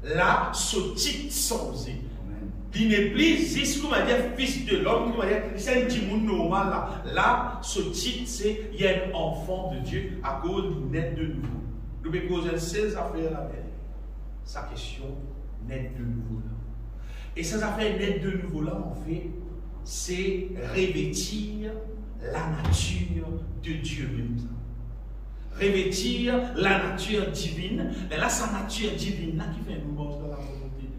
là, ce titre changé. Il n'est plus juste comme fils de l'homme, c'est un petit monde normal là. Là, ce titre, c'est il y a un enfant de Dieu à cause du naît de nouveau. Nous pouvons poser 16 affaires là, sa question naît de nouveau là. Et ces affaires naît de nouveau là, en fait, c'est revêtir la nature de Dieu même. Revêtir la nature divine. Mais là, sa nature divine là qui fait une mouvance dans la volonté de Dieu.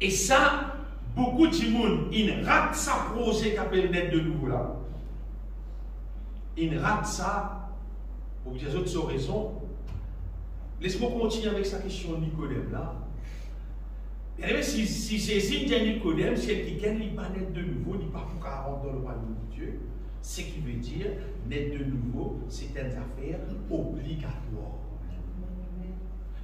Et ça, beaucoup de monde, ils ratent sa projet qu'appelle naître de nouveau là. Ils ratent ça pour des autres raisons. Laisse-moi continuer avec sa question de Nicodème là. Et si Jésus dit Nicodème, c'est qui gagne pas naître de nouveau, il n'est pas pour 40 dans le royaume de Dieu. Ce qui veut dire, naître de nouveau, c'est une affaire obligatoire.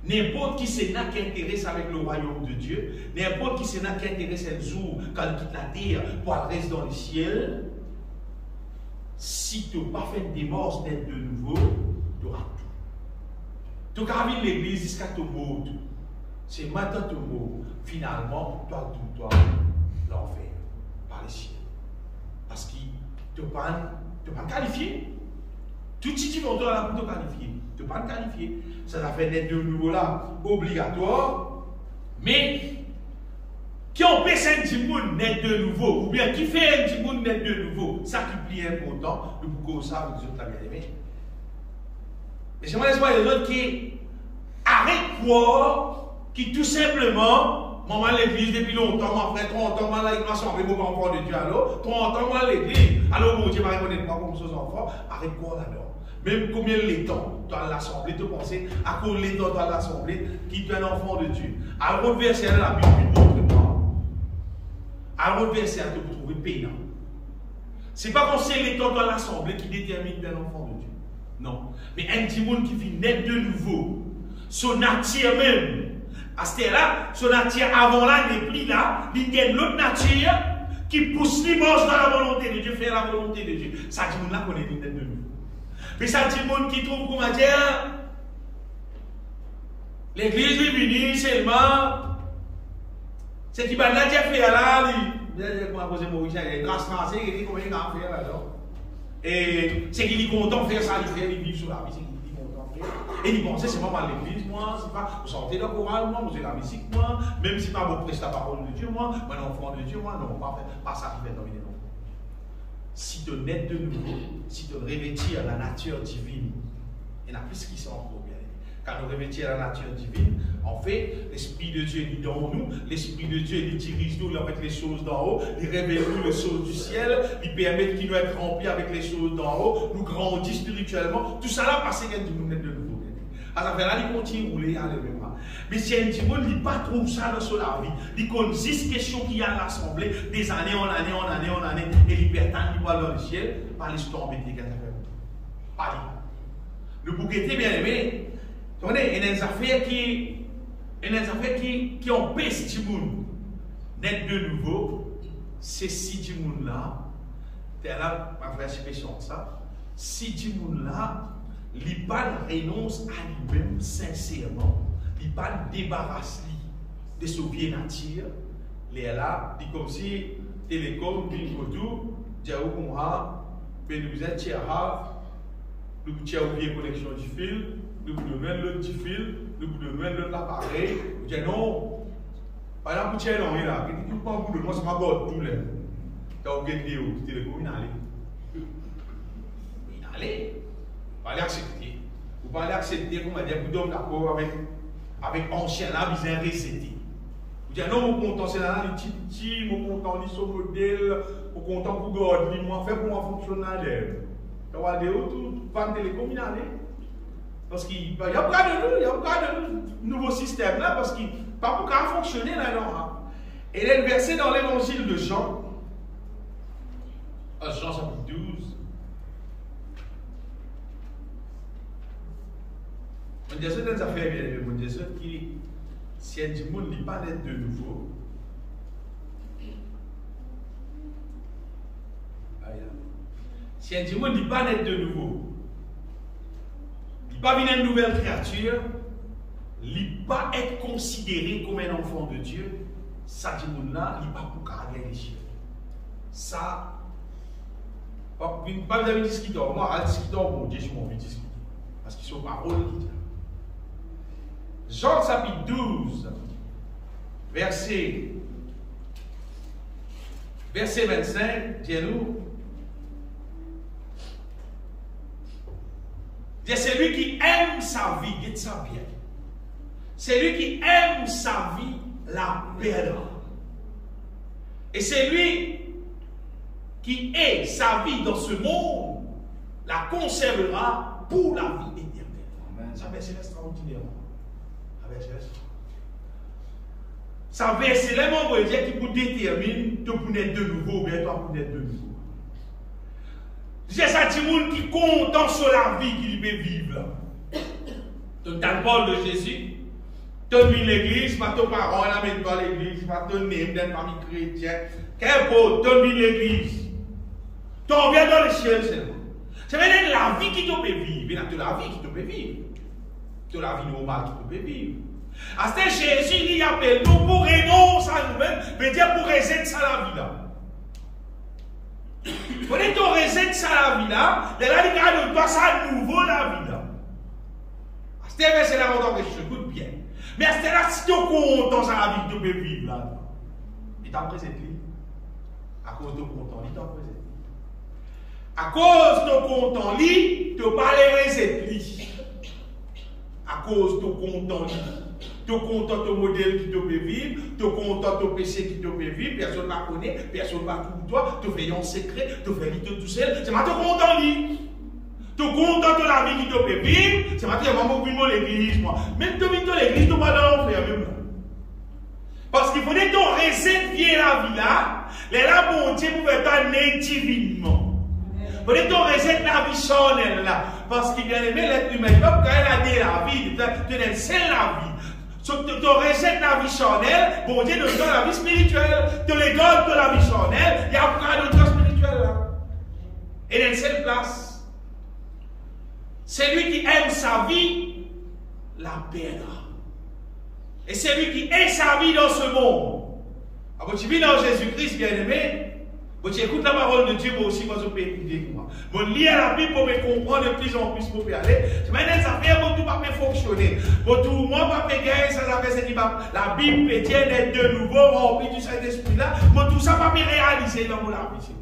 N'importe qui s'est n'a qu'intéresse avec le royaume de Dieu, n'importe qui s'est n'a qu'intéresse un jour quand il quitte la terre pour aller rester dans le ciel, si tu n'as pas fait une démarche d'être de nouveau, tu auras tout. Tu as vu l'église jusqu'à ton mot. C'est maintenant ton mot. Finalement, tu as tout l'enfer par les ciels. Parce qu'il ne te pas qualifié. Tout ce qui va là pour te qualifier. Tu ne pas qualifier. Ça fait d'être de nouveau là obligatoire. Mais qui empêche un petit monde d'être de nouveau, ou bien qui fait un petit monde d'être de nouveau, ça qui est plus important, nous pouvons ça avec les autres bien aimés. Mais j'aimerais laisser les autres qui arrêtent quoi, qui tout simplement, maman l'église depuis longtemps, mon frère, 30 ans, là, il m'a semblé mon enfant de Dieu, alors, 30 ans, moi l'église, alors mon Dieu m'a reconnaître moi comme ses enfants, arrête quoi là-dedans. Même combien de temps dans l'assemblée, tu penses à cause de temps dans l'assemblée qui est un enfant de Dieu. À l'autre verset de la Bible, montre-moi. À l'autre verset, tu peux trouver payant. Ce n'est pas qu'on sait les temps dans l'assemblée qui détermine un enfant de Dieu. Non. Mais un petit monde qui vit naître de nouveau, son nature même, à ce là son nature avant là n'est plus là, il y a une autre nature qui pousse l'image dans la volonté de Dieu, faire la volonté de Dieu. Ça dit, là qu'on est naître de nouveau. Mais ça dit, monde qui trouve comment dire, l'église est venue seulement, c'est qui va là, Dieu fait là, il est grâce française, il dit combien il va faire là-dedans. Et c'est qu'il est content de faire ça, il fait, il vit sur la vie, c'est qu'il est content de faire. Et il pense, c'est pas mal l'église, moi, c'est pas, vous sentez le choral, moi, vous avez la musique, moi, même si pas vous prêchez la parole de Dieu, moi, un enfant de Dieu, moi, non, pas ça qui fait dominer non. Si tu naître de nouveau, si tu revêtir la nature divine, il y en a plus qui sont encore bien. Quand nous revêtir la nature divine, en fait, l'Esprit de Dieu est dans nous, l'Esprit de Dieu il dirige nous avec les choses d'en haut, il révèle nous les choses du ciel, il permet qu'il nous être remplis avec les choses d'en haut, nous grandit spirituellement. Tout ça là, parce qu'il y a du monde de nouveau. À ça fait là, il continue à rouler, à lever bras. Mais si un petit monde, il pas trop ça dans son vie, il compte 10 questions qu'il y a à l'assemblée, des années en année, et il perd tant, il voit dans le ciel, par l'histoire embêtée qu'il a fait. Pas le bouquet bien aimé, il y a des affaires qui empêchent ce monde d'être de nouveau. C'est si ce monde là, tu es là, ma frère, c'est question de ça. Si ce monde là, il pas renonce à lui-même sincèrement, il pas débarrasse de son vieille nature, il est là, il comme si télécom, il tout, Diaou Moura, ben nous êtes Tchera, nous avons une connexion du fil, nous donnons l'autre du fil, nous donnons l'autre appareil, nous disons non, par exemple, tu es là, il a dit, pas vous de moi, c'est ma botte, tout le monde. Tu as oublié de dire, télécom, il allait. Il allait. Vous allez accepter. Vous allez accepter, comme on dit, vous donnez d'accord avec ancien là, vous avez reseté. Vous dites non, mon content, c'est là, les petits, mon content, ils sont modèles, mon content pour garder, moi, fait pour moi fonctionner. Tu vas dire tout. pas de télécommunale. Parce qu'il y a pas de nouveau système là, parce qu'il pas pour qu'à fonctionner là, non. Et là, le verset dans l'évangile de Jean, Jean chapitre 12. On dit ça dans les affaires, on dit ça qui, si un monde n'est pas net de nouveau, si un monde n'est pas net de nouveau, il n'est pas venir une nouvelle créature, il n'est pas être considéré comme un enfant de Dieu, ça dit monde là, il n'est pas pour caractère les chiens. Ça, pas vous avez discuté, moi, à discuter, bon Dieu, je m'en vais discuter. Parce qu'ils sont paroles qui disent. Jean chapitre 12, verset 25, dis-nous. C'est lui qui aime sa vie, dites ça bien. C'est lui qui aime sa vie, la perdra. Et c'est lui qui est sa vie dans ce monde, la conservera pour la vie éternelle. Ça verset extraordinaire. Ça verset les membres qui vous détermine de vous naître de nouveau, ou bien toi pour naître de nouveau. C'est ça qui est content sur la vie qu'il peut vivre. Tu as le parole de Jésus. Tu as vu l'église, pas ton parole, n'amène pas l'église, pas ton nez, d'une famille chrétienne. Quel beau, tu as vu l'église. Tu reviens dans le ciel seulement. C'est maintenant la vie qui te peut vivre. Tu as la vie qui te peut vivre. Tu as la vie normale qui te peut vivre. À ce Jésus, il appelle nous pour renoncer à nous-mêmes, mais dire pour reset ça la vie là. Quand tu reset ça la vie là, il a dit toi ça nouveau la vie là. À ce verset là, on je écoute bien. Mais à ce là, si tu es content ça la vie que tu peux vivre là, il t'a présenté. À cause de ton content, il t'a présenté. À cause de ton content, tu ne pas les reset. À cause de ton content, tu es content de ton modèle qui te peut vivre, tu es content de ton péché qui te peut vivre, personne ne va connaître, personne ne va tout toi, tu fais en secret, tu fais l'idée tout seul, c'est maintenant tu es content de tu es content de la vie qui te peut vivre, c'est maintenant tu es vraiment l'église, moi. Même tu vis dans l'église, tu ne vas pas dans l'enfer même. Parce qu'il faudrait que tu reset la vie là, les là, bon Dieu, pour être né divinement. Il faudrait que tu reset la vie charnelle là, parce qu'il vient aimer l'être humain, comme quand elle a dit la vie, tu es seul la vie. Tu rejettes la vie charnelle, bon Dieu nous donne la vie spirituelle. Tu les donnes de la vie charnelle, il y a pas d'autre spirituel là. Et dans une seule place, c'est lui qui aime sa vie, la perdra. Et c'est lui qui aime sa vie dans ce monde. Alors, tu vis dans Jésus-Christ, bien aimé. Tu écoutes la parole de Dieu, moi aussi, moi je peux écouter. Je lis la Bible pour me comprendre de plus en plus pour y aller. C'est maintenant ça fait que tout va fonctionner. Pour tout le monde va gagner, ça fait c'est la Bible peut d'être de nouveau remplie du Saint-Esprit là. Pour tout ça va me réaliser dans mon vie.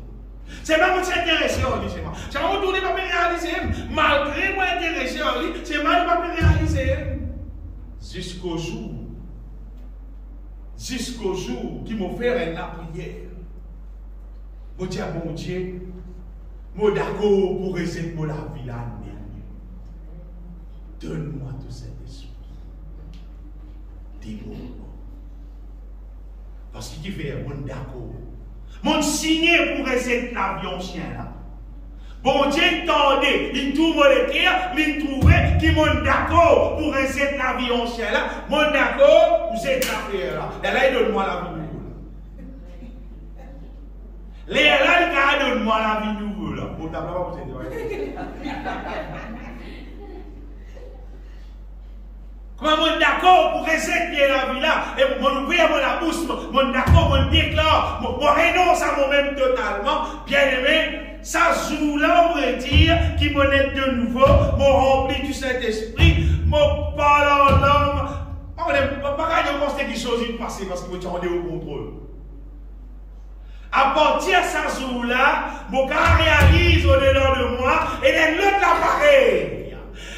C'est pas moi qui intéressé en lui, c'est moi. C'est moi qui ne va me réaliser. Malgré moi intéressé en lui, c'est moi qui va me réaliser. Jusqu'au jour qui m'a fait la prière. Mon Dieu, mon d'accord pour rester pour la vie là. Donne-moi tout cet esprit. Dis-moi. Parce qu'il fait mon d'accord. Mon signé pour rester la vie ancienne là. Bon Dieu, tendez, il trouve le cœur, il trouvait qui mon d'accord pour rester la vie ancienne là. Mon d'accord, vous êtes la prière là. Et là, il donne-moi la vie. Les là, il donne-moi la vie nouvelle. Bon, t'as pas vous êtes comment mon d'accord pour rester la vie là, et mon ouvrir mon bouche, mon d'accord, mon déclare, mon renonce à moi-même totalement, bien aimé, ça joue-là, on pourrait dire, qui m'en est de nouveau, mon rempli du Saint-Esprit, mon parle en langue. On n'est pas capable de penser quelque chose qui passe parce que vous êtes au contrôle. À partir de ce jour-là, mon cœur réalise au-dedans de moi et d'un autre appareil.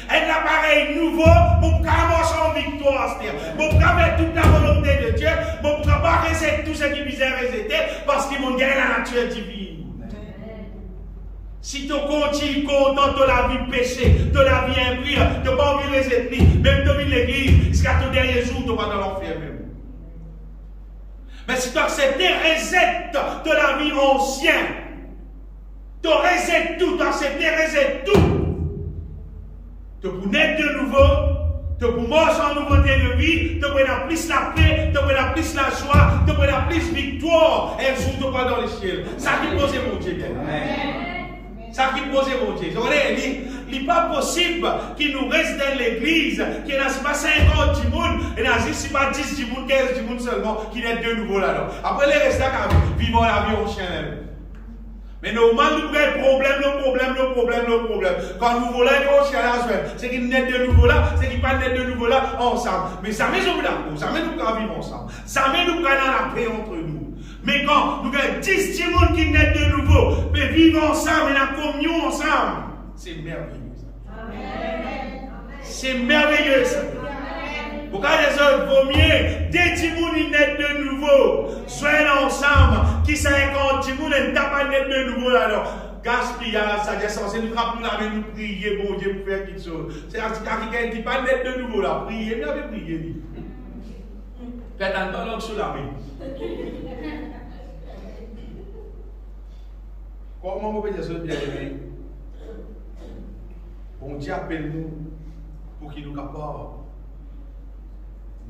Un appareil nouveau, mon cœur marche en victoire. Mon cœur met toute la volonté de Dieu. Mon cœur va réciter tout ce qui misère réciter parce qu'il m'a gagné la nature divine. Si tu continues content de la vie péché, de la vie impure, de ne pas envie les ethnies, même de l'église, jusqu'à ton dernier jour, tu vas dans l'enfer même. Mais si tu acceptes des recettes de la vie ancienne, tu reset tout, tu acceptes des recettes tout. Tu peux naître de nouveau, tu peux marcher en nouveauté de vie, tu peux avoir plus la paix, tu peux avoir plus la joie, tu peux avoir plus victoire, et un jour tu vas dans les cieux. Ça qui pose mon Dieu bien. Ça qui pose mon Dieu. Il n'est pas possible qu'il nous reste dans l'église, qu'il n'y ait pas 50 du monde, et il n'y ait pas 10 du monde, 15 du monde seulement, qui n'est de nouveau là-dedans. Après, les restes là, vivons la vie en chien. Mais normalement, nous avons le problème. Quand nous volons, c'est qu'il n'est de nouveau là, c'est qu'il pas de nouveau là ensemble. Mais ça met nous d'accord, ça met nous vivre ensemble. Ça met nous dans la paix entre nous. Mais quand nous avons 10 personnes qui naissent de nouveau, mais vivre ensemble et la communion ensemble, c'est merveilleux. C'est merveilleux ça. Pourquoi les autres vaut mieux des petits gens qui naissent de nouveau, soyez ensemble, qui sont 50 petits gens et ne tapent pas de nouveau là. Gaspillage, ça est censé nous frapper la main, nous prier, bon Dieu, pour faire quelque chose. C'est un quelqu'un qui pas naître de nouveau là, prier, mais avec prier. Faites un temps sur la main. Comment vous pouvez dire ça, bien aimé? Bon Dieu appelle nous pour qu'il nous capable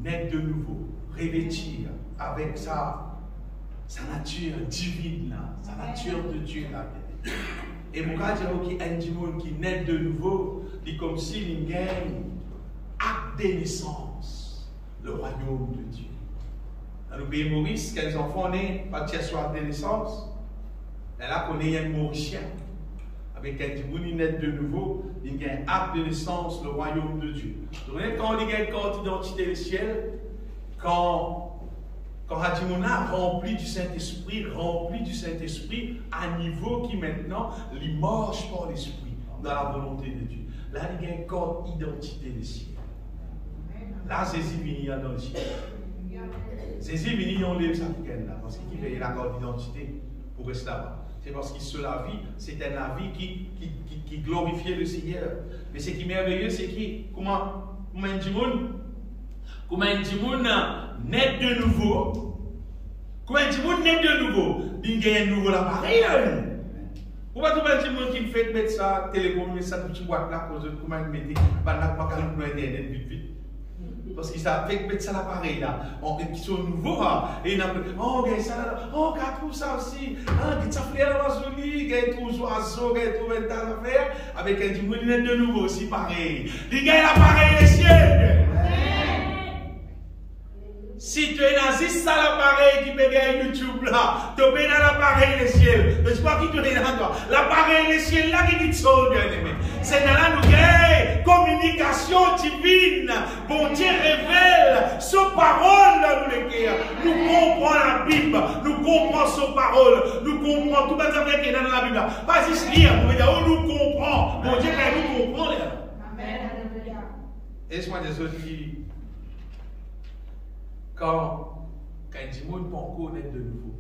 naître de nouveau, revêtir avec sa nature divine, sa nature de Dieu. Là. Et mon cas, dire qu'il y a un démon qui naît de nouveau, c'est comme s'il gagne acte de naissance, le royaume de Dieu. Dans le pays Maurice, quand les enfants nés, pas de soir de naissance, et là qu'on est un Mauricien. Avec un démon qui naît de nouveau, il gagne acte de naissance, le royaume de Dieu. Donc, quand on gagne carte d'identité du ciel, quand Hadimouna rempli du Saint-Esprit à niveau qui maintenant lui marche par l'Esprit, dans la volonté de Dieu. Là, il y a une carte d'identité du ciel. Là, Jésus vient dans le ciel. Jésus vient dans le ciel, parce qu'il veille la carte d'identité pour rester là-bas. C'est parce que sur la vie, c'est un avis qui glorifiait le Seigneur. Mais ce qui est merveilleux, c'est comment un démon naît de nouveau. Comment un démon naît de nouveau? Il gagne un nouveau appareil. Pourquoi tout le monde qui fait mettre ça, télécom, ça, tout le boîte là, comment il met, pas calme Internet vite. Parce que ça fait mettre ça l'appareil là, qui sont nouveaux, et il a dit, oh, il y a ça là, oh, il y a tout ça aussi, il y a fait la masonie, il y a tout oiseau, il y a tout un tas d'affaires, avec un démon de nouveau aussi pareil. Il y a l'appareil des cieux. Si tu es naziste, ça l'appareil qui peut gagner YouTube là, tu peux dans l'appareil des cieux. Je crois qu'il te dit dans toi. L'appareil des cieux là qui dit ça, bien aimé. C'est dans la nouvelle communication divine. Bon Dieu révèle sa parole dans nous les cœurs. Nous comprenons la Bible, nous comprenons sa parole, nous comprenons tout ce qui est dans la Bible. Pas juste lire, nous comprenons. Bon Dieu, nous comprenons. Amen. Laisse-moi des autres qui. Quand un démon peut encore naître de nouveau,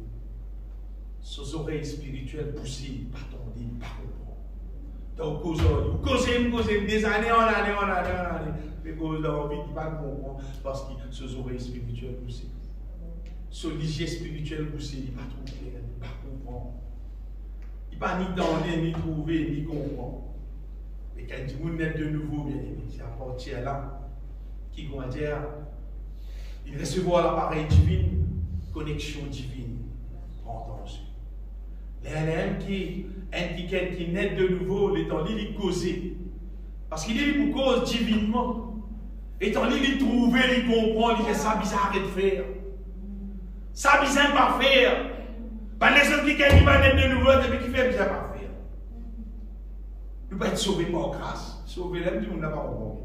ses oreilles spirituelles poussées, pas tomber, pas comprendre. Donc, causez des années en année, mais cause d'envie, il ne pas comprendre parce que ses oreilles spirituelles poussées. Son ligier spirituel poussé, il ne pas trop clair, il ne pas comprendre. Il ne pas ni tendre, ni trouver, ni comprendre. Mais quand un démon naît de nouveau, bien aimé, c'est à partir là qui va dire. Il recevra l'appareil divin, connexion divine, entendu. L'un qui naît de nouveau, l'étant il est causé. Parce qu'il est pour cause divinement. Étant il trouve, il comprend, il fait ça bizarre de faire. Ça bizarre pas faire. Pas les autres qui va naître de nouveau, et qui fait bizarre pas faire. Nous pouvons être sauvés par grâce. Sauver l'homme, tout le monde n'a pas compris.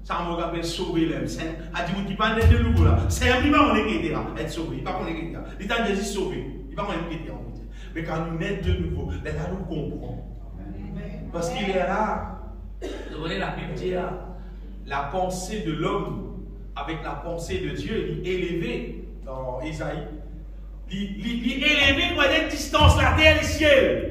Ça on va sauver l'homme. A dit qui pas naître de nouveau là. C'est un peu on est là, être sauvé. Il pas qu'on est là. Il t'a déjà sauvé. Il pas qu'on est là. Mais quand nous naissons de nouveau, là nous comprenons. Parce qu'il est là. Vous voyez la Bible dit la pensée de l'homme avec la pensée de Dieu, il est élevé dans Isaïe. Il est élevé pour une distance la terre et le ciel.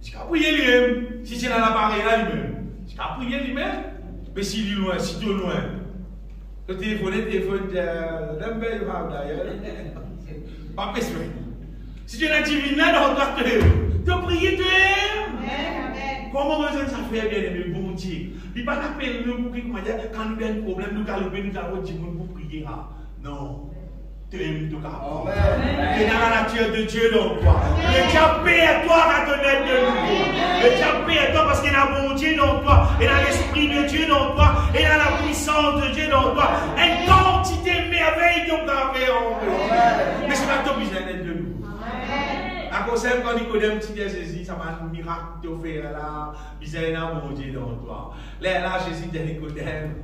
Je peux prier lui-même. Si c'est dans l'appareil là lui-même. Je peux prier lui-même. Mais s'il est loin, si tu es loin. Le téléphone, pas besoin. Si tu es dans divine là, dans toi, tu pries, tu es. Comment vous avez ça fait bien aimé, bon Dieu? Il ne va pas t'appeler nous pour quand nous avons un problème, nous allons dire pour prier. Non. Tu aimes tout cas. Tu es dans la nature de Dieu dans toi. Le diable paie à toi à te mettre de nouveau. Le diable paie à toi parce qu'il y a un bon Dieu dans toi. Il y a l'esprit de Dieu dans toi. Il y a la puissance de Dieu dans toi. Une quantité de merveilles que tu as fait en eux. Mais ce n'est pas ton besoin d'être de nouveau. À cause de quand Nicodème dit Jésus, ça m'a un miracle de faire là. Il y a un bon Dieu dans toi. Là, Jésus dit Nicodème,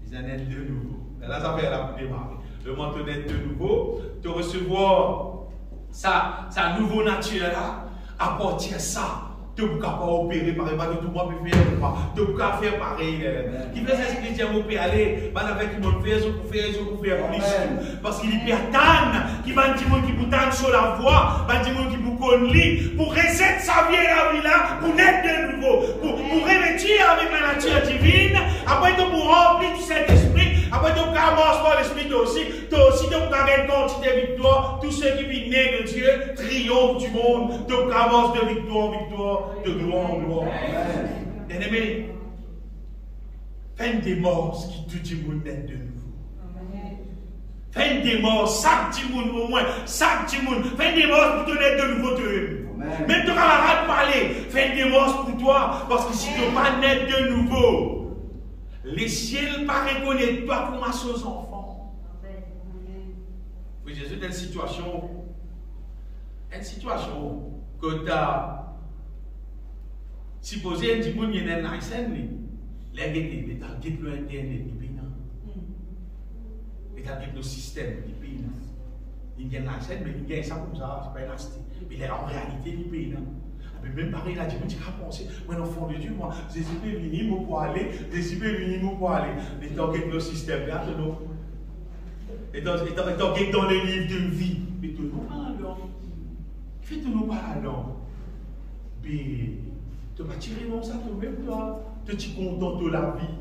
il y a un de nouveau. Là, ça fait la démarrer. Le manteau d'être de nouveau, de recevoir sa nouvelle nature là, apporter ça. Tu ne peux pas opérer par exemple, tout le monde peut faire quoi. Tu ne peux pas faire pareil. Qui fait ces chrétiens qui peut aller, avec qui vont faire plus. Parce qu'il y a Tan, qui va dire qui peut tendre sur la voie, va dire qui peut connaître, pour reset sa vie et la vie là, pour naître de nouveau, pour revêtir avec la nature divine, après tu pour remplir du Saint-Esprit, après tu peux avancer par l'Esprit toi aussi tu peux avoir une quantité de victoire, tous ceux qui viennent de Dieu, triomphent du monde, tu peux avancer de victoire en victoire. De gloire en gloire. Bien-aimé, fin des morts qui tout le monde naît de nouveau. Fin des morts, chaque monde au moins, chaque monde, fin des morts pour te naître de nouveau de même ton camarade parler, fin des morts pour toi, parce que si tu ne pas naître de nouveau, les ciels ne pas reconnaître toi comme un seul enfant. Oui, Jésus, une situation que tu as. Supposez un petit peu qu'il y a un scène, les gens qui ont le internet du pays, les gens qui ont le système du pays, il y a un scène, mais il y a ça comme ça, c'est pas un acheté. Mais il est en réalité du pays. Même pareil, là, tu as pensé, moi, enfant de Dieu, moi, Jésus peut venir pour aller, Jésus peut venir pour aller. Les gens qui ont le système, là, et dans les livres de vie, mais tout le monde parle là. Faites-nous parler là. Mais. Tu vas tirer mon ça toi-même, toi. Tu es content de la vie.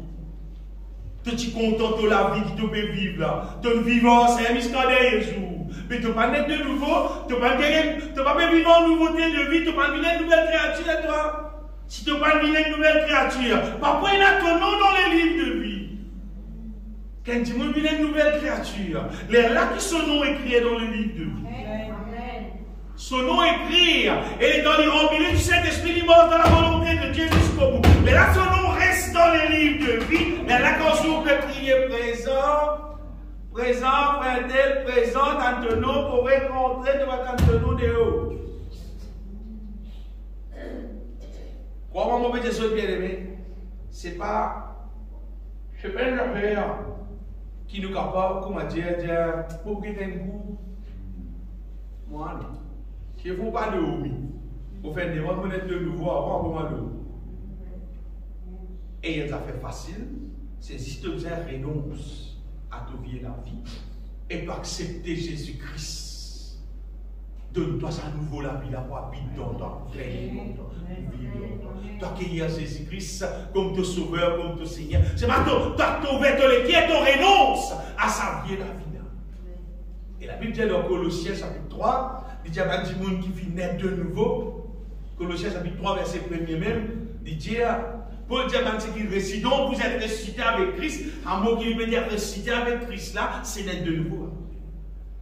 Tu es content de la vie qui te peut vivre là. Tu es vivant, c'est un mystère de Jésus. Mais tu ne peux pas naître de nouveau. Tu ne peux pas vivre en nouveauté de vie. Tu ne peux pas vivre une nouvelle créature, toi. Si tu ne peux pas vivre une nouvelle créature, pourquoi il y a ton nom dans les livres de vie? Quand tu veux vivre une nouvelle créature, les là qui sont nom écrits dans les livres de vie. Son nom écrit, et est dans les remplis du Saint-Esprit, il mort dans la volonté de Dieu jusqu'au bout. Mais là, son nom reste dans les livres de vie. Mais là, quand on peut crier présent, frère tel, présent, Antonio, pour rencontrer devant Antonio de haut. Crois-moi, mon petit soeur bien-aimé, c'est pas une affaire qui nous capable, comment dire, pour qu'il y ait un goût. Moi, non. Il ne faut pas de haut. Pour faire des gens connaître de nouveau avant un moment de haut. Et ça fait facile, c'est si tu renonces à te vivre la vie et tu accepter Jésus-Christ. Donne-toi sa nouveau la vie, la pour habiter dans toi, tu accueillir Jésus-Christ comme ton sauveur, comme ton Seigneur. C'est maintenant, tu as trouvé qui est ton renonce à sa vie et la vie. Et la Bible dit dans Colossiens chapitre 3, il y a des gens qui viennent naître de nouveau. Colossiens chapitre 3, verset 1er même, il dit, Paul dit à ceux qui ressuscitent, donc vous êtes ressuscités avec Christ. Un mot qui veut dire ressusciter avec Christ là, c'est naître de nouveau.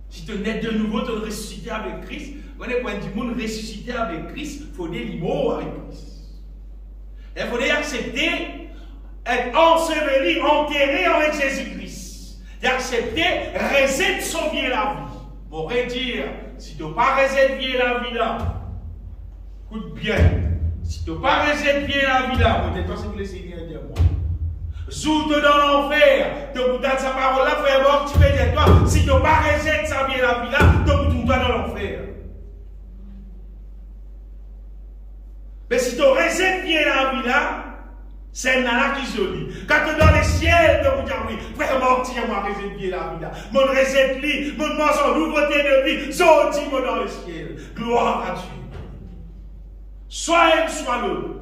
Si tu nais de nouveau, tu es ressuscité avec Christ. Quand on dit que monde ressuscité avec Christ, il faut dire mort avec Christ. Il faut accepter, être enseveli, enterré avec Jésus-Christ. D'accepter, réserver sauver la vie. Pour dire, si tu n'as pas réservé la vie là, écoute bien, si tu n'as pas réservé la vie là, peut-être c'est que le Seigneur dit moi. Zoute dans l'enfer, tu peux sa parole là, frère, bon, tu peux dire toi, si tu n'as pas réservé sa vie la vie là, tu peux dans l'enfer. Mais si tu réservé la vie là, c'est là qui joli. Quand tu es dans les ciels, tu peux dire oui, vraiment, tiens-moi réservé la vie là. Mon réservé, mon mensonge, nouveauté de vie, sortis-moi dans les ciels. Gloire à Dieu. Soit un, soit l'autre.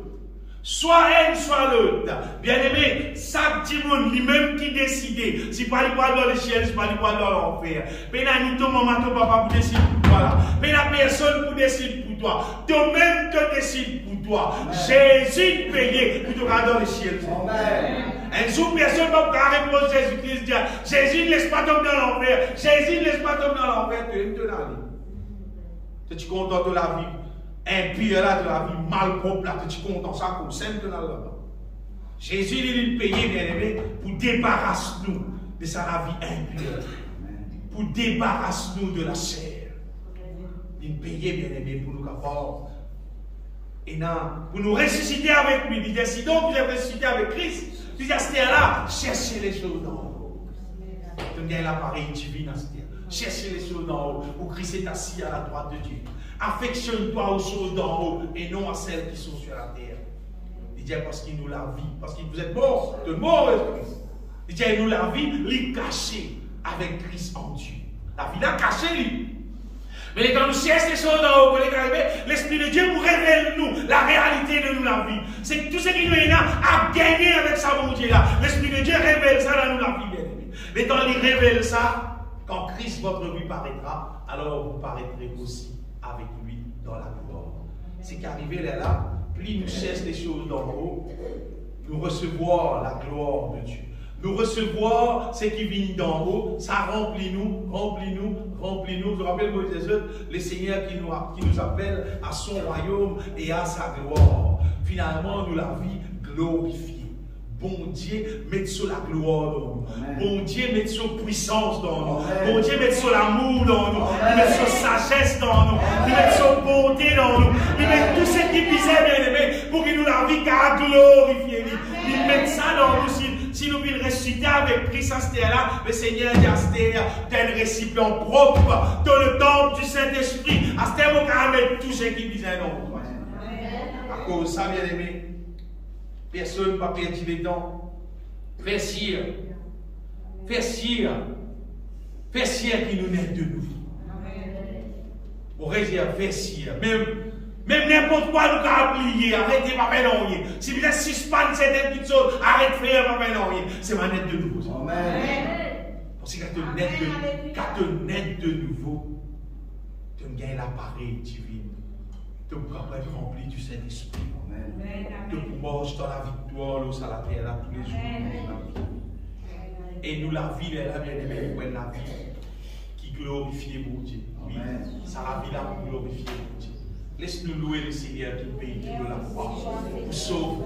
Soit un, soit l'autre. Bien-aimé, chaque monde, lui-même qui décide, si pas lui dans le ciel, si pas lui dans l'enfer. Mais là, ni ton maman, ton papa pour décider pour toi là. Mais la personne pour décider pour toi. Toi-même te décide pour toi. Jésus payé pour te garder dans le ciel. Un jour, personne ne va pas répondre à Jésus-Christ, dire Jésus ne laisse pas tomber dans l'enfer. Jésus ne laisse pas tomber dans l'enfer. Tu es tu es content de la vie impie là, de la vie mal propre là, tu es content ça comme simple là. Jésus il est payé, bien aimé, pour débarrasser nous de ça la vie impure. Pour débarrasser nous de la chair. Il est payé, bien aimé, pour nous capables. Et non, pour nous ressusciter avec lui. Il dit, si donc vous êtes ressuscité avec Christ, tu dis à cette terre-là, cherchez les choses d'en haut. Tu gagnes l'appareil divin à cette terre. Cherchez les choses d'en haut, où Christ est assis à la droite de Dieu. Affectionne-toi aux choses d'en haut et non à celles qui sont sur la terre. Il dit parce qu'il nous la vie, parce que vous êtes morts, de mort avec Christ. Il dit il nous la vie, il caché avec Christ en Dieu. La vie l'a caché lui. Mais quand nous cherchons les choses d'en haut, l'Esprit de Dieu nous révèle nous la réalité de nous la vie. C'est tout ce qui nous est là à gagner avec sa bon Dieu là. L'Esprit de Dieu révèle ça dans nous la vie. Mais quand il révèle ça, quand Christ votre vie paraîtra, alors vous paraîtrez aussi avec lui dans la gloire. C'est qu'arrivé là, plus nous cherchons les choses d'en haut, nous recevons la gloire de Dieu. Nous recevoir ce qui vient d'en haut, ça remplit-nous, remplit-nous, remplit-nous. Je rappelle Moïse, le Seigneur qui nous appelle à son royaume et à sa gloire. Finalement, nous la vie glorifiée. Bon Dieu, mette sur la gloire dans nous. Bon Dieu, mette sur puissance dans nous. Bon Dieu, mette sur l'amour dans nous. Mette sur sagesse dans nous. Mette sur bonté dans nous. Mette tout ce qui visait, bien aimé, pour que nous la vie car glorifier. Il met ça dans nous. Si nous voulons ressusciter avec Christ à cette terre-là, le Seigneur dit à cette terre, tel récipient propre dans le temple du Saint-Esprit. À cette terre, on va mettre tout ce qui visait dans nous. À cause de ça, bien aimé. Personne ne va perdre les temps. Fais cire. Fais cire. Fais cire qui nous naît de nouveau. Pour réagir, fais cire. Même n'importe quoi nous avons oublié. Arrêtez, pas faire non. Si vous êtes suspendre certaines petites choses, arrêtez de faire, pas faire non. C'est ma naître de nouveau. Amen. Parce que quand tu naître de nouveau, tu gagnes l'appareil divin. Tu es capable de remplir du Saint-Esprit. Tu pouvoir dans la victoire, l'eau à la terre, là, tous les jours. Et nous, la vie, elle a bien aimé, nous, la vie qui glorifie mon Dieu. Oui, ça la vie là pour glorifier mon Dieu. Laisse-nous louer le Seigneur qui paye tout de la foi. Nous sauve.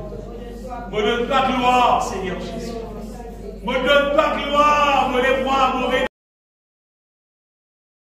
Ne donne pas gloire, Seigneur Jésus. Ne donne pas gloire.